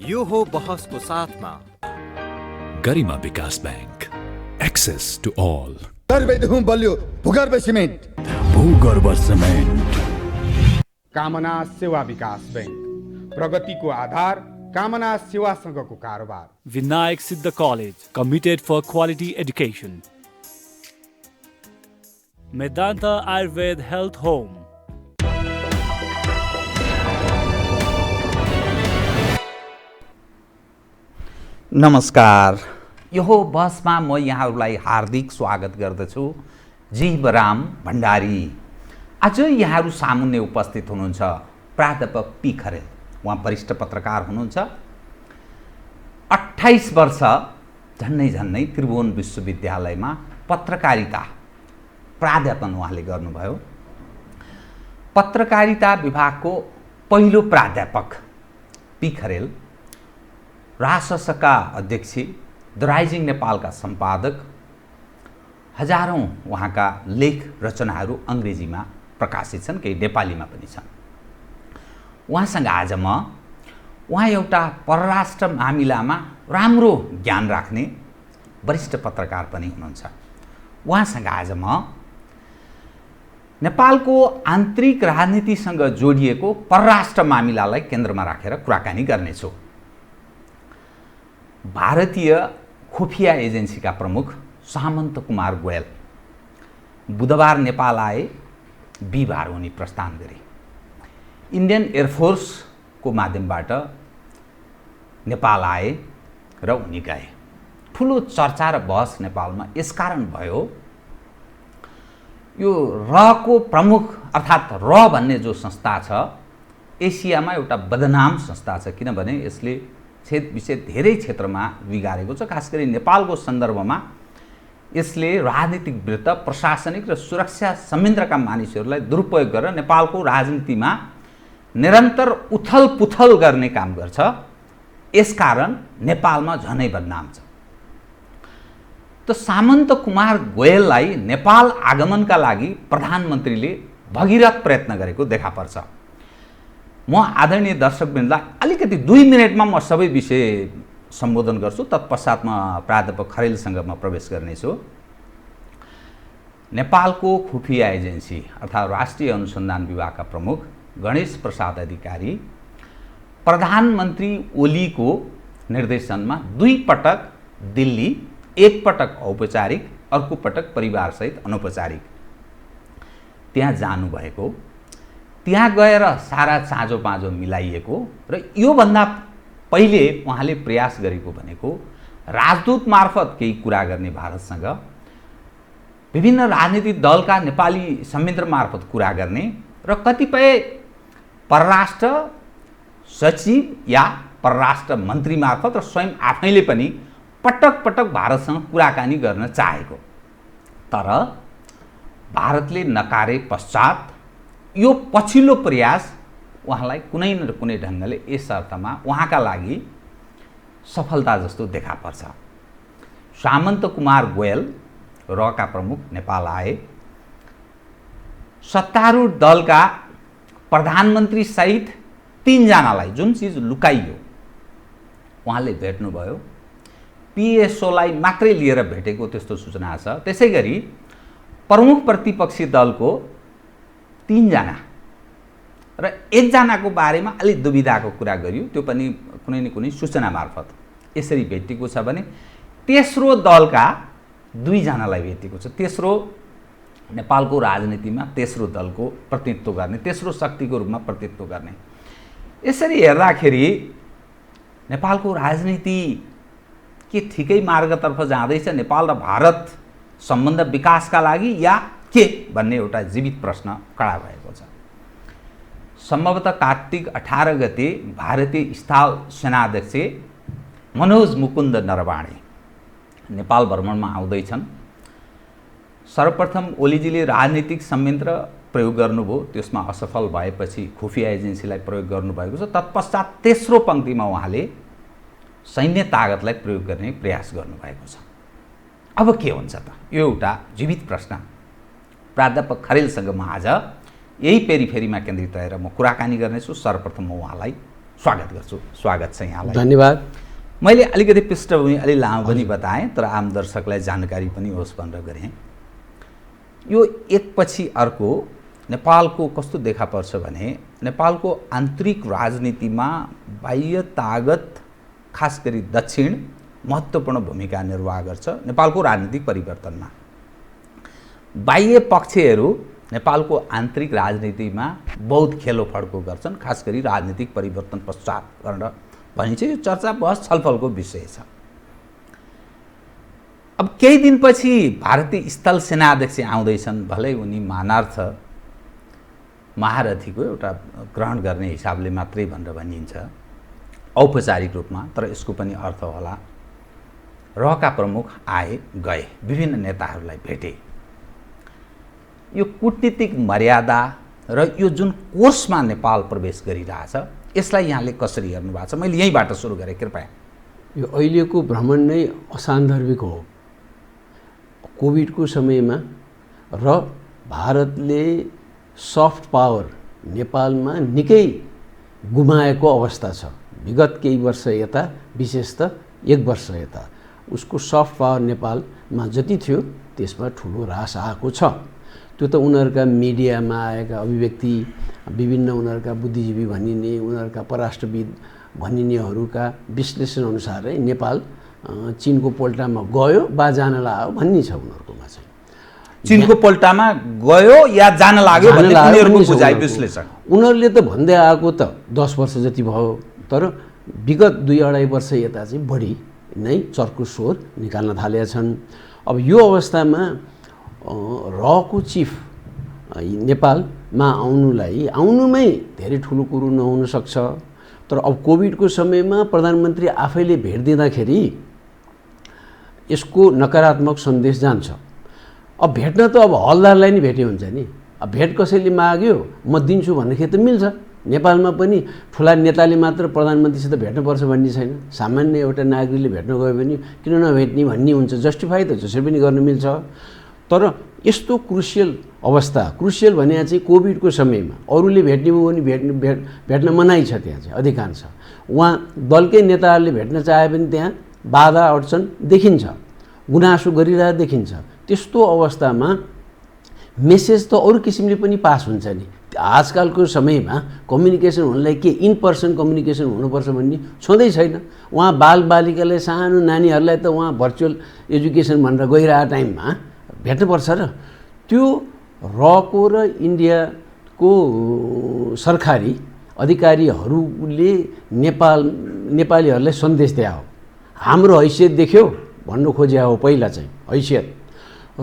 यो हो बहसको साथमा गरिमा विकास बैंक, एक्सेस टु ऑल। गर्भेदहुँ बलियो भूगर्भ सिमेन्ट, भूगर्भ सिमेन्ट। कामना सेवा विकास बैंक, प्रगतिको आधार कामना सेवासँगको कारोबार। Vinayak Siddha College, committed for quality education. Medanta Ayurved Health Home. नमस्कार, यो बसमा म यहाँहरूलाई हार्दिक स्वागत गर्दछु। जीवराम भण्डारी। आज यहाँहरू सामुन्ने उपस्थित हुनुहुन्छ प्राध्यापक पी खरेल। उहाँ वरिष्ठ पत्रकार हुनुहुन्छ। 28 वर्ष झन्नै त्रिभुवन विश्वविद्यालयमा पत्रकारिता प्राध्यापन उहाँले गर्नुभयो। पत्रकारिता विभागको पहिलो प्राध्यापक पी खरेल राजशासनका अध्यक्ष, द राइजिङ नेपालका सम्पादक, हजारौं उहाँका लेख रचनाहरू अङ्ग्रेजीमा प्रकाशित छन्, केही नेपालीमा पनि छन्। उहाँसँग आज उहाँ एउटा परराष्ट्र मामिलामा राम्रो ज्ञान राख्ने वरिष्ठ पत्रकार पनि हुनुहुन्छ। उहाँसँग आज म नेपालको आन्तरिक राजनीतिसँग जोडिएको परराष्ट्र मामिलालाई केन्द्रमा राखेर कुराकानी गर्नेछु। भारतीय खुफिया एजेन्सीका प्रमुख सामन्त कुमार गोयल बुधबार नेपाल आए, बिहिबार उनी प्रस्थान गरे। इन्डियन एयरफोर्सको माध्यमबाट नेपाल आए र उनी गए। ठुलो चर्चा र बहस नेपालमा यसकारण भयो, यो रको प्रमुख अर्थात् र भन्ने जो संस्था छ, एसियामा एउटा बदनाम संस्था छ, किनभने यसले विषय धेरै क्षेत्रमा बिगारेको छ। खास गरी नेपालको सन्दर्भमा यसले राजनीतिक विरुद्ध प्रशासनिक र सुरक्षा संयन्त्रका मानिसहरूलाई दुरुपयोग गरेर नेपालको राजनीतिमा निरन्तर उथल पुथल गर्ने काम गर्छ। यसकारण नेपालमा झनै बदनाम छ। त सामन्त कुमार गोयललाई नेपाल आगमनका लागि प्रधानमन्त्रीले भगीरथ प्रयत्न गरेको देखा पर्छ। म आदरणीय दर्शकवृन्दलाई अलिकति 2 मिनेटमा म सबै विषय सम्बोधन गर्छु। तत्पश्चात म प्राध्यापक खरेलसँग म प्रवेश गर्नेछु। नेपालको खुफिया एजेन्सी अर्थात् राष्ट्रिय अनुसन्धान विभागका प्रमुख गणेश प्रसाद अधिकारी प्रधानमन्त्री ओलीको निर्देशनमा 2 पटक दिल्ली, एक पटक औपचारिक, अर्को पटक परिवारसहित अनौपचारिक त्यहाँ जानुभएको, त्यहाँ गएर सारा चाँजो पाँजो मिलाइएको र योभन्दा पहिले उहाँले प्रयास गरेको भनेको राजदूत मार्फत केही कुरा गर्ने भारतसँग, विभिन्न राजनीतिक दलका नेपाली संयन्त्र मार्फत कुरा गर्ने र कतिपय परराष्ट्र सचिव या परराष्ट्र मन्त्री मार्फत र स्वयं आफैले पनि पटक पटक भारतसँग कुराकानी गर्न चाहेको। तर भारतले नकारे पश्चात यो पछिल्लो प्रयास उहाँलाई कुनै न कुनै ढङ्गले यस अर्थमा उहाँका लागि सफलता जस्तो देखा पर्छ। सामन्त कुमार गोयल रका प्रमुख नेपाल आए। सत्तारूढ दलका प्रधानमन्त्री सहित 3 जनालाई जुन चिज लुकाइयो उहाँले भेट्नुभयो। पिएसओलाई मात्रै लिएर भेटेको त्यस्तो सूचना छ। त्यसैगरी प्रमुख प्रतिपक्षी दलको 3 जना र 1 जनाको बारेमा अलि दुविधाको कुरा गरियो, त्यो पनि कुनै न कुनै सूचना मार्फत यसरी भेटिएको छ भने तेस्रो दलका 2 जनालाई भेटिएको छ। तेस्रो नेपालको राजनीतिमा तेस्रो दलको प्रतिनिधित्व गर्ने, तेस्रो शक्तिको रूपमा प्रतिनिधित्व गर्ने। यसरी हेर्दाखेरि नेपालको राजनीति के ठिकै मार्गतर्फ जाँदैछ, नेपाल र भारत सम्बन्ध विकासका लागि या के भन्ने एउटा जीवित प्रश्न खडा भएको छ। सम्भवतः कार्तिक 18 गते भारतीय स्थल सेनाध्यक्ष मनोज मुकुन्द नरवाणे नेपाल भ्रमणमा आउँदैछन्। सर्वप्रथम ओलीजीले राजनीतिक संयन्त्र प्रयोग गर्नुभयो, त्यसमा असफल भएपछि खुफिया एजेन्सीलाई प्रयोग गर्नुभएको छ। तत्पश्चात तेस्रो पङ्क्तिमा उहाँले सैन्य तागतलाई प्रयोग गर्ने प्रयास गर्नुभएको छ। अब के हुन्छ त? यो एउटा जीवित प्रश्न। प्राध्यापक खरेलसँग म आज यही पेरिफेरीमा केन्द्रित रहेर म कुराकानी गर्नेछु। सर्वप्रथम म उहाँलाई स्वागत गर्छु। स्वागत छ यहाँलाई। धन्यवाद। मैले अलिकति पृष्ठभूमि अलि लामो पनि बताएँ, तर आम दर्शकलाई जानकारी पनि होस् भनेर गरेँ। यो एकपछि अर्को नेपालको कस्तो देखा पर्छ भने नेपालको आन्तरिक राजनीतिमा बाह्य तागत, खास गरी दक्षिण, महत्त्वपूर्ण भूमिका निर्वाह गर्छ नेपालको राजनीतिक परिवर्तनमा। बाह्य पक्षहरू नेपालको आन्तरिक राजनीतिमा बहुत खेलोफड्को गर्छन्, खास गरी राजनीतिक परिवर्तन पश्चात गरेर भनिन्छ। यो चर्चा बहस छलफलको विषय छ। अब केही दिनपछि भारतीय स्थल सेनाध्यक्ष आउँदैछन्, भलै उनी मानार्थ महारथीको एउटा ग्रहण गर्ने हिसाबले मात्रै भनेर भनिन्छ औपचारिक रूपमा, तर यसको पनि अर्थ होला। रहका प्रमुख आए गए, विभिन्न नेताहरूलाई भेटे। यो कूटनीतिक मर्यादा र यो जुन कोर्समा नेपाल प्रवेश गरिरहेछ, यसलाई यहाँले कसरी हेर्नु भएको छ? मैले यहीँबाट सुरु गरेँ, कृपया। यो अहिलेको भ्रमण नै असान्दर्भिक हो। कोभिडको समयमा र भारतले सफ्ट पावर नेपालमा निकै गुमाएको अवस्था छ। विगत केही वर्ष यता, विशेषतः 1 वर्ष यता उसको सफ्ट पावर नेपालमा जति थियो त्यसमा ठुलो ह्रास आएको छ। त्यो त उनीहरूका मिडियामा आएका अभिव्यक्ति, विभिन्न उनीहरूका बुद्धिजीवी भनिने, उनीहरूका परराष्ट्रविद भनिनेहरूका विश्लेषण अनुसारै नेपाल चीनको पोल्टामा गयो वा जान लाग्यो भन्ने छ उनीहरूकोमा चाहिँ। चीनको पोल्टामा गयो या जान लाग्यो भन्ने उनीहरूको बुझाइ विश्लेषण। उनीहरूले त भन्दै आएको त 10 वर्ष जति भयो, तर विगत 2-2.5 वर्ष यता चाहिँ बढी नै चर्को स्वर निकाल्न थालेका छन्। अब यो अवस्थामा रको चिफ नेपालमा आउनुमै धेरै ठुलो कुरो नहुन सक्छ। तर अब कोभिडको समयमा प्रधानमन्त्री आफैले भेट दिँदाखेरि यसको नकारात्मक सन्देश जान्छ। अब भेट्न त अब हलदारलाई नै भेटे हुन्छ नि। अब भेट कसैले माग्यो म दिन्छु भन्दाखेरि त मिल्छ। नेपालमा पनि ठुला नेताले मात्र प्रधानमन्त्रीसित भेट्नुपर्छ भन्ने छैन। सामान्य एउटा नागरिकले भेट्न गयो भने किन नभेट्ने भन्ने हुन्छ। जस्टिफाई त जसरी पनि गर्न मिल्छ। तर यस्तो क्रुसियल अवस्था, क्रुसियल भने चाहिँ कोभिडको समयमा अरूले भेट्ने भयो भने भेट्न मनाइ छ त्यहाँ चाहिँ अधिकांश। उहाँ दलकै नेताहरूले भेट्न चाहे पनि त्यहाँ बाधा अड्चन देखिन्छ, गुनासो गरिरहेको देखिन्छ। त्यस्तो अवस्थामा मेसेज त अरू किसिमले पनि पास हुन्छ नि। आजकलको समयमा कम्युनिकेसन हुनलाई के इन पर्सन कम्युनिकेसन हुनुपर्छ भन्ने छँदै छैन। उहाँ बालबालिकालाई, सानो नानीहरूलाई त उहाँ भर्चुअल एजुकेसन भनेर गइरहेको टाइममा भेट्नुपर्छ र त्यो रको र इन्डियाको सरकारी अधिकारीहरूले नेपालीहरूलाई सन्देश दिए हो। हाम्रो हैसियत देख्यो भन्नु खोजे हो पहिला चाहिँ हैसियत।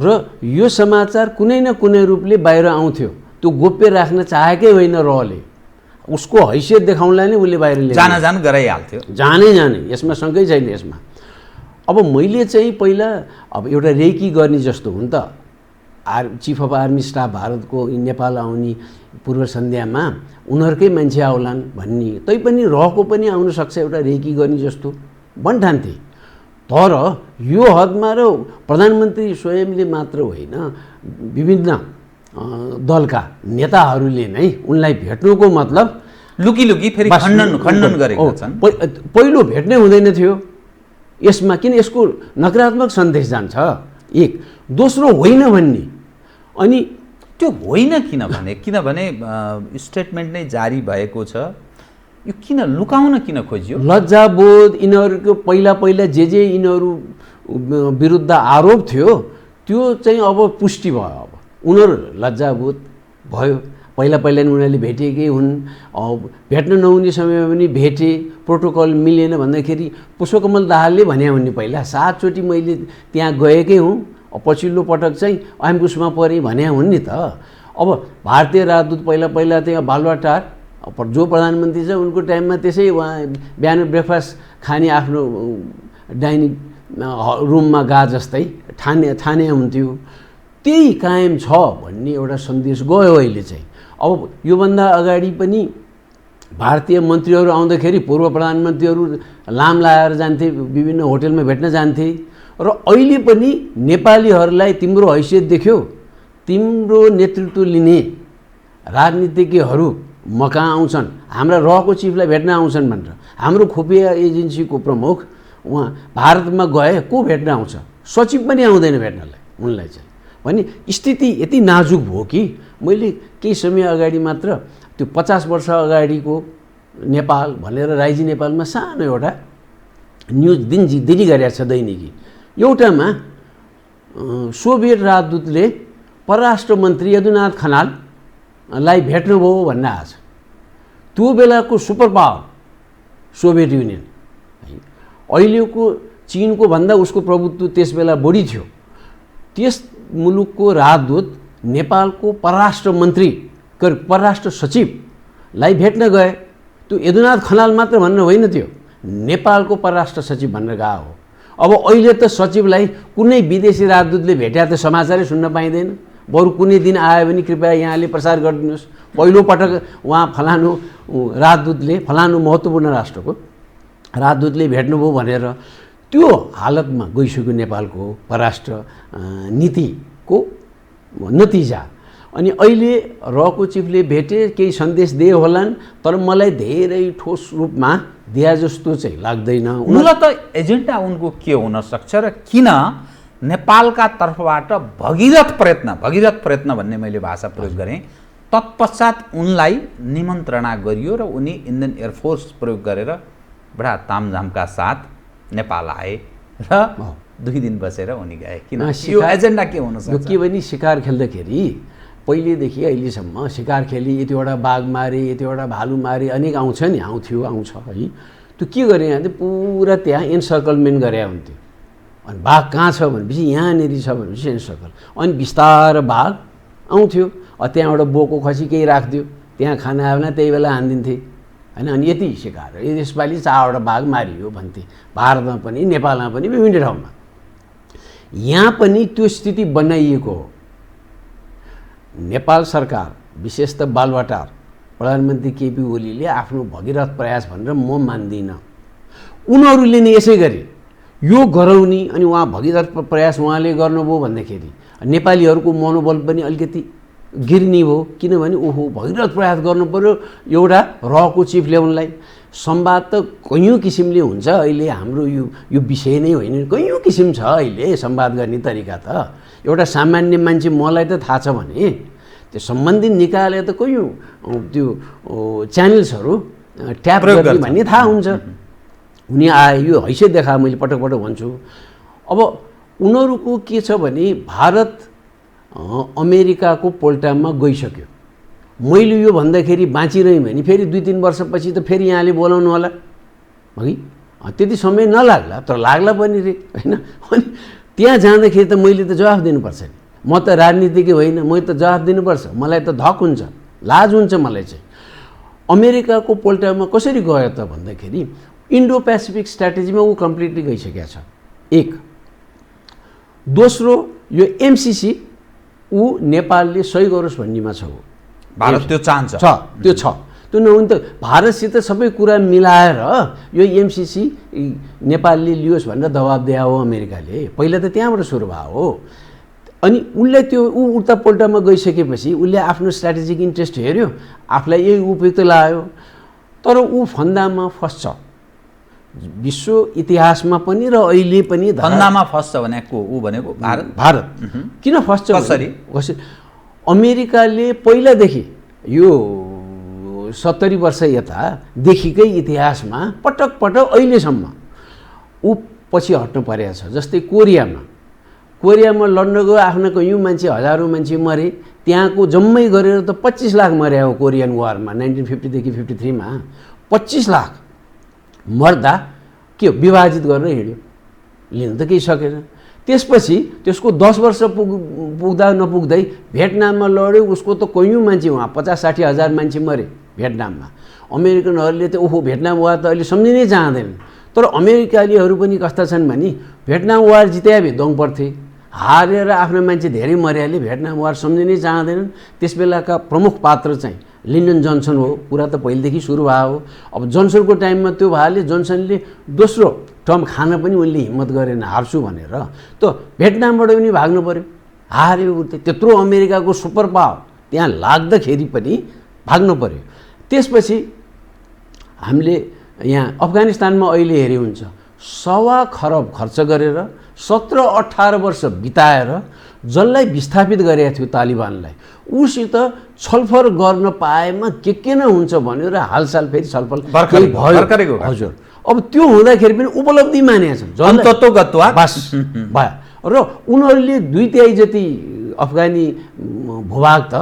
र यो समाचार कुनै न कुनै रूपले बाहिर आउँथ्यो। त्यो गोप्य राख्न चाहेकै होइन रहले। उसको हैसियत देखाउनलाई नै उसले बाहिर जान गराइहाल्थ्यो। जानै यसमा शङ्कै छैन यसमा। अब मैले चाहिँ पहिला अब एउटा रेकी गर्ने जस्तो हो नि त। चिफ अफ आर्मी स्टाफ भारतको नेपाल आउने पूर्व सन्ध्यामा उनीहरूकै मान्छे आउलान् भन्ने, तैपनि रहको पनि आउन सक्छ एउटा रेकी गर्ने जस्तो भन्ठान्थे। तर यो हदमा र प्रधानमन्त्री स्वयंले मात्र होइन, विभिन्न दलका नेताहरूले नै उनलाई भेट्नुको मतलब लुकी फेरि खण्डन गरेका छन्। पहिलो भेट्नै हुँदैन थियो यसमा, किन यसको नकारात्मक सन्देश जान्छ एक। दोस्रो होइन भन्ने। अनि त्यो होइन किनभने स्टेटमेन्ट नै जारी भएको छ। यो किन लुकाउन किन खोजियो? लज्जाबोध यिनीहरूको पहिला जे यिनीहरू विरुद्ध आरोप थियो त्यो चाहिँ अब पुष्टि भयो। अब उनीहरू लज्जाबोध भयो। पहिला नै उनीहरूले भेटेकै हुन्। भेट्न नहुने समयमा पनि भेटे, प्रोटोकल मिलेन भन्दाखेरि पुष्पकमल दाहालले भने हुन् नि पहिला 7 चोटि मैले त्यहाँ गएकै हुँ, पछिल्लो पटक चाहिँ आम्बुसमा परेँ भने हुन् नि त। अब भारतीय राजदूत पहिला त्यहाँ बालुवाटार जो प्रधानमन्त्री छ उनको टाइममा त्यसै उहाँ बिहान ब्रेकफास्ट खाने आफ्नो डाइनिङ रुममा गा जस्तै ठाने हुन्थ्यो। त्यही कायम छ भन्ने एउटा सन्देश गयो अहिले चाहिँ। अब योभन्दा अगाडि पनि भारतीय मन्त्रीहरू आउँदाखेरि पूर्व प्रधानमन्त्रीहरू लाम लाएर जान्थे, विभिन्न होटलमा भेट्न जान्थे। र अहिले पनि नेपालीहरूलाई तिम्रो हैसियत देख्यो, तिम्रो नेतृत्व लिने राजनीतिज्ञहरू म कहाँ आउँछन्, हाम्रा रहको चिफलाई भेट्न आउँछन् भनेर हाम्रो खुफिया एजेन्सीको प्रमुख उहाँ भारतमा गए को भेट्न आउँछ, सचिव पनि आउँदैन भेट्नलाई उनलाई चाहिँ। भने स्थिति यति नाजुक भयो कि मैले केही समय अगाडि मात्र त्यो 50 वर्ष अगाडिको नेपाल भनेर राइजी नेपालमा सानो एउटा न्युज दिनी गरेको छ दैनिकी। एउटामा सोभियत राजदूतले परराष्ट्र मन्त्री यदुनाथ खनाललाई भेट्नुभयो भन्न आएको छ। त्यो बेलाको सुपर पावर सोभियत युनियन, अहिलेको चिनको भन्दा उसको प्रभुत्व त्यस बेला बढी थियो। त्यस मुलुकको राजदूत नेपालको परराष्ट्र मन्त्री परराष्ट्र सचिवलाई भेट्न गए। त्यो यदुनाथ खनाल मात्र भन्न होइन, त्यो नेपालको परराष्ट्र सचिव भनेर गएको हो। अब अहिले त सचिवलाई कुनै विदेशी राजदूतले भेट्या त समाचारै सुन्न पाइँदैन। बरु कुनै दिन आयो भने कृपया यहाँले प्रसार गरिदिनुहोस्, पहिलोपटक उहाँ फलानु राजदूतले फलानु महत्त्वपूर्ण राष्ट्रको राजदूतले भेट्नुभयो भनेर त्यो हालतमा गइसक्यो नेपालको परराष्ट्र नीतिको नतिजा। अनि अहिले रहको चिफले भेटे, केही सन्देश दिए होलान्, तर मलाई धेरै ठोस रूपमा दिए जस्तो चाहिँ लाग्दैन। मूलत एजेन्डा उनको के हुन सक्छ र किन नेपालका तर्फबाट भगीरथ प्रयत्न भन्ने मैले भाषा प्रयोग गरेँ, तत्पश्चात उनलाई निमन्त्रणा गरियो र उनी इन्डियन एयरफोर्स प्रयोग गरेर बडा तामझामका साथ नेपाल आए र 2 दिन बसेर उनी गए। किन यो एजेन्डा के हुन सक्छ? के भने शिकार खेल्दाखेरि पहिलेदेखि अहिलेसम्म शिकार खेली, यतिवटा बाघ मारे, यतिवटा भालु मारे, अनेक आउँछ है। त्यो के गरे यहाँ चाहिँ पुरा त्यहाँ एन्सर्कलमेन्ट गरे हुन्थ्यो। अनि बाघ कहाँ छ भनेपछि यहाँनिर छ भनेपछि एन्सर्कल, अनि बिस्तार बाघ आउँथ्यो। त्यहाँबाट बोको खसी केही राखिदियो, त्यहाँ खाना आएन त्यही बेला हानिदिन्थे होइन। अनि यति शिकार, यसपालि 4वटा बाघ मारियो भन्थे, भारतमा पनि नेपालमा पनि विभिन्न ठाउँमा। यहाँ पनि त्यो स्थिति बनाइएको हो। नेपाल सरकार विशेष त बालुवाटार प्रधानमन्त्री केपी ओलीले आफ्नो भगीरथ प्रयास भनेर म मान्दिनँ। उनीहरूले नै यसै गरे यो गराउने, अनि उहाँ भगीरथ प्रयास उहाँले गर्नुभयो भन्दाखेरि नेपालीहरूको मनोबल पनि अलिकति गिर्नी भयो। किनभने ओहो भगीरथ प्रयास गर्नु पर्यो एउटा रहको चिफ ल्याउनलाई। संवाद त कैयौँ किसिमले हुन्छ अहिले, हाम्रो यो विषय नै होइन, कैयौँ किसिम छ अहिले संवाद गर्ने तरिका त। एउटा सामान्य मान्छे मलाई त थाहा छ भने त्यो सम्बन्धित निकायले त कैयौँ त्यो च्यानल्सहरू ट्याप गर्ने भन्ने थाहा हुन्छ। उनी आए, यो हैसियत देखा, मैले पटक पटक भन्छु। अब उनीहरूको के छ भने भारत अमेरिकाको पोल्टामा गइसक्यो। मैले यो भन्दाखेरि बाँचिरहेँ भने फेरि 2-3 वर्षपछि त फेरि यहाँले बोलाउनु होला है। त्यति समय नलाग्ला, तर लाग्ला पनि रे होइन। अनि त्यहाँ जाँदाखेरि त मैले त जवाफ दिनुपर्छ नि। म त राजनीतिकै होइन, मैले त जवाफ दिनुपर्छ। मलाई त धक हुन्छ, लाज हुन्छ मलाई चाहिँ। अमेरिकाको पोल्टामा कसरी गयो त भन्दाखेरि इन्डो पेसिफिक स्ट्राटेजीमा ऊ कम्प्लिटली गइसकेको छ। एक दोस्रो, यो एमसिसी ऊ नेपालले सही गरोस् भन्नेमा छ। भारत त्यो चाहन्छ, त्यो छ। त्यो नहुन त भारतसित सबै कुरा मिलाएर यो एमसिसी नेपालले लियोस् भनेर दबाब दिया हो अमेरिकाले। पहिला त त्यहाँबाट सुरु भयो हो। अनि उसले त्यो उल्टा पोल्टामा गइसकेपछि उसले आफ्नो स्ट्राटेजिक इन्ट्रेस्ट हेऱ्यो, आफूलाई यही उपयुक्त लाग्यो। तर ऊ फन्दामा फस्छ, विश्व इतिहासमा पनि र अहिले पनि। फन्दामा फस्छ भनेको ऊ भनेको भारत किन फस्छ? कसरी? अमेरिकाले पहिलादेखि यो 70 वर्ष यतादेखिकै इतिहासमा पटक पटक अहिलेसम्म ऊ पछि हट्नु परेको छ। जस्तै कोरियामा लड्न गयो, आफ्नो कैयौँ मान्छे, हजारौँ मान्छे मरे। त्यहाँको जम्मै गरेर त 25 लाख मरे हो कोरियन वारमा 1950 देखि 53मा। 25 लाख मर्दा के विभाजित गरेर हिँड्यो, लिन त केही सकेन। त्यसपछि त्यसको 10 वर्ष पुग्दा नपुग्दै भियतनाममा लड्यो, उसको त कैयौँ मान्छे, उहाँ 50-60 हजार मान्छे मरे भियतनाममा। अमेरिकनहरूले त ओहो भियतनाम वार त अहिले सम्झिनै चाहँदैनन्। तर अमेरिकालीहरू पनि कस्ता छन् भने भियतनाम वार जित्या भए दङ पर्थे, हारेर आफ्नो मान्छे धेरै मर्याले भियतनाम वार सम्झिनै चाहँदैनन्। त्यस बेलाका प्रमुख पात्र चाहिँ लिन्डन जनसन हो। कुरा त पहिलेदेखि सुरु भयो हो। अब जनसनको टाइममा त्यो भएले जनसनले दोस्रो टर्म खान पनि उनले हिम्मत गरेन, हार्छु भनेर। त भियतनामबाट पनि भाग्नु पऱ्यो, हार्यो। त्यत्रो अमेरिकाको सुपर पावर त्यहाँ लाग्दाखेरि पनि भाग्नु पऱ्यो। त्यसपछि हामीले यहाँ अफगानिस्तानमा अहिले हेरे हुन्छ 1.25 खरब खर्च गरेर 17-18 वर्ष बिताएर जसलाई विस्थापित गरेका थियो तालिबानलाई उसित छलफल गर्न पाएमा के नै हुन्छ भनेर हालसाल फेरि छलफल भयो। हजुर, अब त्यो हुँदाखेरि पनि उपलब्धि मानेका छन् बस भयो र उनीहरूले 2/3 जति अफगानी भूभाग त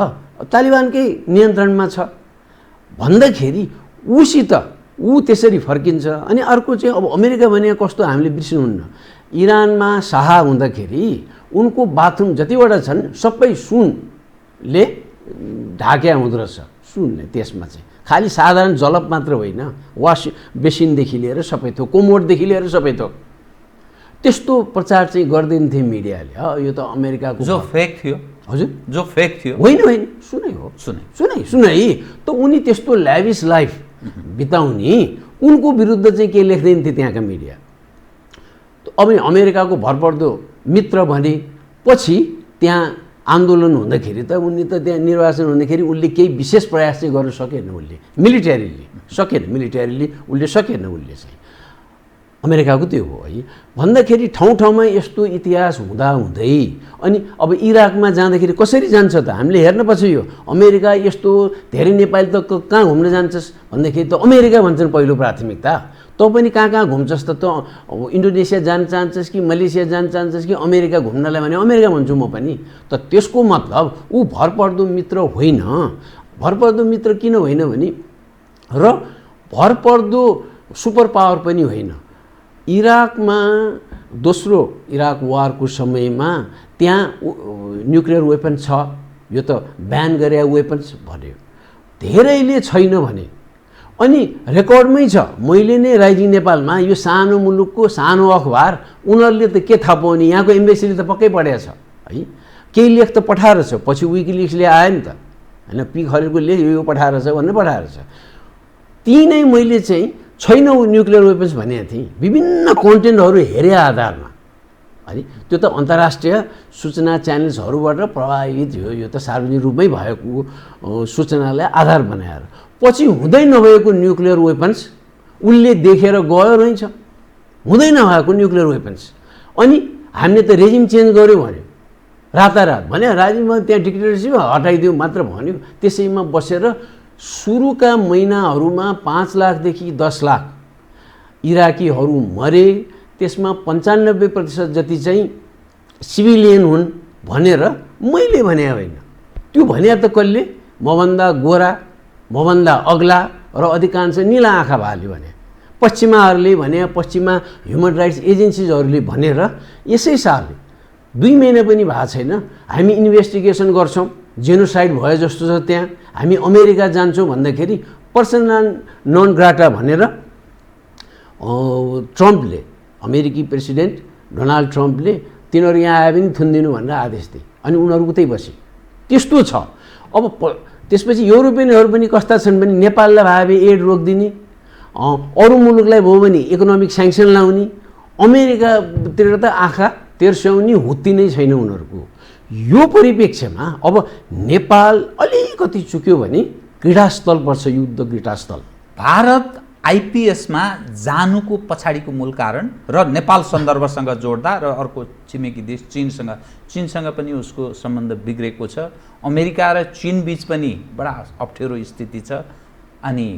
तालिबानकै नियन्त्रणमा छ भन्दाखेरि उसित ऊ त्यसरी फर्किन्छ। अनि अर्को चाहिँ अब अमेरिका भने कस्तो हामीले बिर्सिनुहुन्न, इरानमा शाह हुँदाखेरि उनको बाथरुम जतिवटा छन् सबै सुनले ढाक्या हुँदो रहेछ। सुनले त्यसमा चाहिँ खालि साधारण जलप मात्र होइन, वास बेसिनदेखि लिएर सबै थोक, कोमोडदेखि लिएर सबै थोक त्यस्तो प्रचार चाहिँ गर्दैन्थे मिडियाले। यो त अमेरिकाको जो फेक थियो। हजुर, जो फेक थियो होइन सुनै हो, सुनै त उनी त्यस्तो ल्याभिस लाइफ बिताउने उनको विरुद्ध चाहिँ के लेख्दैन थिए त्यहाँका मिडिया। अब अमेरिकाको भरपर्दो मित्र भने पछि त्यहाँ आन्दोलन हुँदाखेरि त उनी त त्यहाँ निर्वाचन हुँदाखेरि उसले केही विशेष प्रयास चाहिँ गर्न सकेन, उसले मिलिटरीली सकेन उसले चाहिँ। अमेरिकाको त्यो हो है भन्दाखेरि ठाउँ ठाउँमा यस्तो इतिहास हुँदै अनि अब इराकमा जाँदाखेरि कसरी जान्छ त हामीले हेर्नुपर्छ। यो अमेरिका यस्तो धेरै नेपाली त कहाँ घुम्न जान्छस् भन्दाखेरि त अमेरिका भन्छन् पहिलो प्राथमिकता। तँ पनि कहाँ घुम्छस् त इन्डोनेसिया जान चाहन्छस् कि मलेसिया जान चाहन्छस् कि अमेरिका घुम्नलाई भने अमेरिका भन्छु म पनि। त त्यसको मतलब ऊ भरपर्दो मित्र होइन। भरपर्दो मित्र किन होइन भने र भरपर्दो सुपर पावर पनि होइन। इराकमा दोस्रो इराक वारको समयमा त्यहाँ न्युक्लियर वेपन छ, यो त ब्यान गरे वेपन्स भन्यो, धेरैले छैन भने अनि रेकर्डमै छ। मैले नै राइजिङ नेपालमा यो सानो मुलुकको सानो अखबार उनीहरूले त के थाहा पाउने, यहाँको एम्बेसीले त पक्कै पढेको छ है, केही लेख त पठाएर छ, पछि विकिलिक्सले आयो नि त होइन, पी खरेलको लेख यो पठाएर छ भनेर पठाएर छ। ती नै मैले चाहिँ छैन न्युक्लियर वेपन्स भनेको थिएँ विभिन्न कन्टेन्टहरू हेरे आधारमा है। त्यो त अन्तर्राष्ट्रिय सूचना च्यानल्सहरूबाट प्रभावित हो, यो त सार्वजनिक रूपमै भएको सूचनालाई आधार बनाएर पछि हुँदै नभएको न्युक्लियर वेपन्स उसले देखेर गयो रहेछ, हुँदै नभएको न्युक्लियर वेपन्स। अनि हामीले त रेजिम चेन्ज गर्यो भन्यो रातारात भने, राजिममा त्यहाँ डिक्टेटरसिप हटाइदियो मात्र भन्यो। त्यसैमा बसेर सुरुका महिनाहरूमा 5 लाखदेखि 10 लाख इराकीहरू मरे, त्यसमा 95% जति चाहिँ सिभिलियन हुन् भनेर मैले भने होइन। त्यो भने त कसले, मभन्दा गोरा मभन्दा अग्ला र अधिकांश निला आँखा भाले भने, पश्चिमाहरूले भने, पश्चिमा ह्युमन राइट्स एजेन्सिजहरूले भनेर यसै साल 2 महिना पनि भएको छैन हामी इन्भेस्टिगेसन गर्छौँ, जेनोसाइड भयो जस्तो छ त्यहाँ, हामी अमेरिका जान्छौँ भन्दाखेरि पर्सना नन ग्राटा भनेर ट्रम्पले, अमेरिकी प्रेसिडेन्ट डोनाल्ड ट्रम्पले तिनीहरू यहाँ आए पनि थुनिदिनु भनेर आदेश दिए। अनि उनीहरू उतै बसे। त्यस्तो छ। अब त्यसपछि युरोपियनहरू पनि कस्ता छन् भने नेपाललाई भए भए एड रोकिदिने, अरू मुलुकलाई भयो भने इकोनोमिक स्याङ्सन लाउने, अमेरिकातिर त आँखा तेर्स्याउने हुत्ती नै छैन उनीहरूको। यो परिप्रेक्ष्यमा अब नेपाल अलिकति चुक्यो भने क्रीडास्थल पर्छ, युद्ध क्रीडास्थल। भारत आइपिएसमा जानुको पछाडिको मूल कारण र नेपाल सन्दर्भसँग जोड्दा र अर्को छिमेकी देश चीनसँग पनि उसको सम्बन्ध बिग्रेको छ। अमेरिका र चीन बीच पनि बडा अप्ठ्यारो स्थिति छ। अनि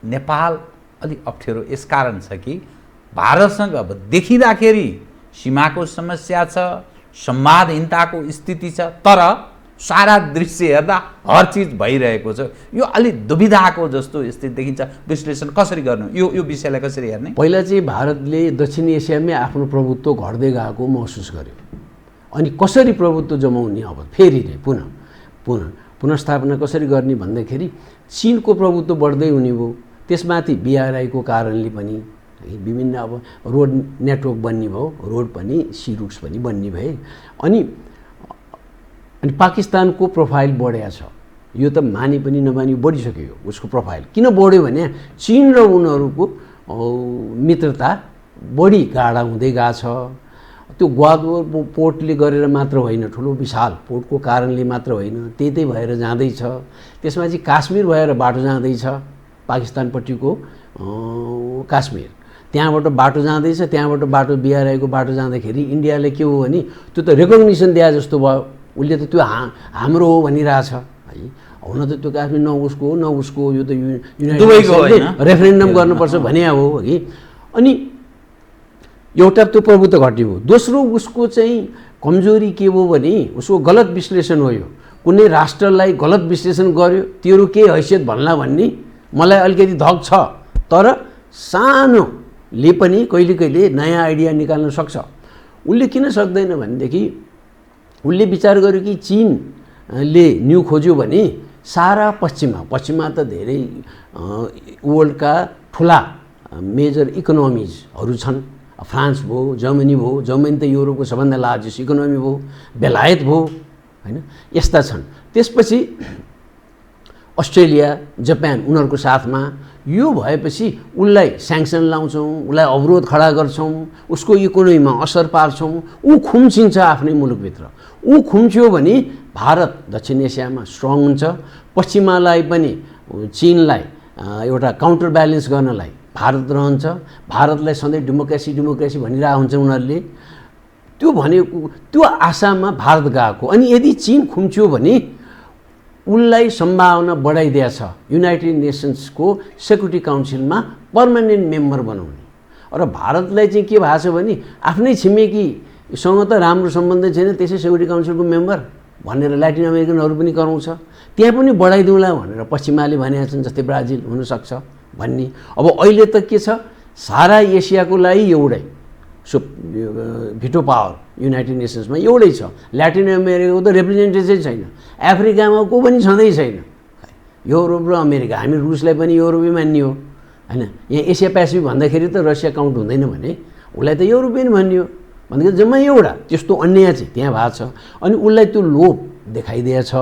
नेपाल अलिक अप्ठ्यारो यसकारण छ कि भारतसँग अब देखिँदाखेरि सीमाको समस्या छ, संवादहीनताको स्थिति छ, तर सारा दृश्य हेर्दा हर चिज भइरहेको छ। यो अलि दुविधाको जस्तो स्थिति देखिन्छ। विश्लेषण कसरी गर्नु यो विषयलाई कसरी हेर्ने? पहिला चाहिँ भारतले दक्षिण एसियामै आफ्नो प्रभुत्व घट्दै गएको महसुस गर्यो। अनि कसरी प्रभुत्व जमाउने, अब फेरि नै पुनर्स्थापना कसरी गर्ने भन्दाखेरि चीनको प्रभुत्व बढ्दै हुने भयो। त्यसमाथि बिआरआईको कारणले पनि विभिन्न अब रोड नेटवर्क बन्ने भयो, रोड पनि सी रुट्स पनि बन्ने भए। अनि पाकिस्तानको प्रोफाइल बढेको छ। यो त माने पनि नमानी बढिसक्यो उसको प्रोफाइल। किन बढ्यो भने चीन र उनीहरूको मित्रता बढी गाढा हुँदै गएको छ। त्यो ग्वादर पोर्टले गरेर मात्र होइन, ठुलो विशाल पोर्टको कारणले मात्र होइन, त्यही भएर जाँदैछ। त्यसमा चाहिँ काश्मीर भएर बाटो जाँदैछ, पाकिस्तानपट्टिको काश्मीर, त्यहाँबाट बाटो जाँदैछ, त्यहाँबाट बाटो बिहार आएको बाटो जाँदाखेरि इन्डियाले के हो भने त्यो त रेकग्निसन दिए जस्तो भयो, उसले त त्यो हाम्रो हो भनिरहेछ है। हुन त त्यो काश्मीर न उसको हो न उसको, यो त युनाइटेड नेसनले रेफरेन्डम गर्नुपर्छ भने हो कि। अनि एउटा त्यो प्रभुत्व घट्यो। दोस्रो उसको चाहिँ कमजोरी के हो भने उसको गलत विश्लेषण हो। यो कुनै राष्ट्रलाई गलत विश्लेषण गर्यो तेरो के हैसियत भन्ला भन्ने मलाई अलिकति धक छ, तर सानोले पनि कहिले कहिले नयाँ आइडिया निकाल्न सक्छ। उसले किन सक्दैन भनेदेखि उसले विचार गर्यो कि चीनले न्यू खोज्यो भने सारा पश्चिममा त धेरै वर्ल्डका ठुला मेजर इकोनोमिजहरू छन्। फ्रान्स भयो, जर्मनी भयो, जर्मनी त युरोपको सबभन्दा लार्जेस्ट इकोनोमी भयो, बेलायत भयो हैन, यस्ता छन्। त्यसपछि अस्ट्रेलिया, जापान उनीहरूको साथमा यो भएपछि उसलाई स्याङ्सन लाउँछौँ, उसलाई अवरोध खडा गर्छौँ, उसको इकोनोमीमा असर पार्छौँ, ऊ खुम्चिन्छ आफ्नै मुलुकभित्र। ऊ खुम्च्यो भने भारत दक्षिण एसियामा स्ट्रङ हुन्छ। पश्चिमालाई पनि चीनलाई एउटा काउन्टर ब्यालेन्स गर्नलाई भारत रहन्छ। भारतलाई सधैँ डेमोक्रेसी भनिरहेको हुन्छ उनीहरूले। त्यो भनेको त्यो आशामा भारत गएको। अनि यदि चीन खुम्च्यो भने उसलाई सम्भावना बढाइदिएछ युनाइटेड नेसन्सको सेक्युरिटी काउन्सिलमा पर्मानेन्ट मेम्बर बनाउने। र भारतलाई चाहिँ के भएको छ भने आफ्नै छिमेकीसँग त राम्रो सम्बन्ध छैन, त्यसै सेक्युरिटी काउन्सिलको मेम्बर भनेर ल्याटिन अमेरिकनहरू पनि कराउँछ, त्यहाँ पनि बढाइदिउँला भनेर पश्चिमाले भनेका छन्, जस्तै ब्राजिल हुनसक्छ भन्ने। अब अहिले त के छ, सारा एसियाको लागि एउटै भिटो पावर युनाइटेड नेसन्समा एउटै छ। ल्याटिन अमेरिकाको त रिप्रेजेन्टेटिभै छैन, अफ्रिकामा को पनि छँदै छैन। युरोप र अमेरिका, हामी रुसलाई पनि युरोपै मान्ने हो हैन। यहाँ एसिया पेसिफिक भन्दाखेरि त रसिया काउन्ट हुँदैन भने उसलाई त युरोपियन भन्ने हो। भन्दाखेरि जम्मा एउटा त्यस्तो अन्याय चाहिँ त्यहाँ भएको छ। अनि उसलाई त्यो लोभ देखाइदिएछ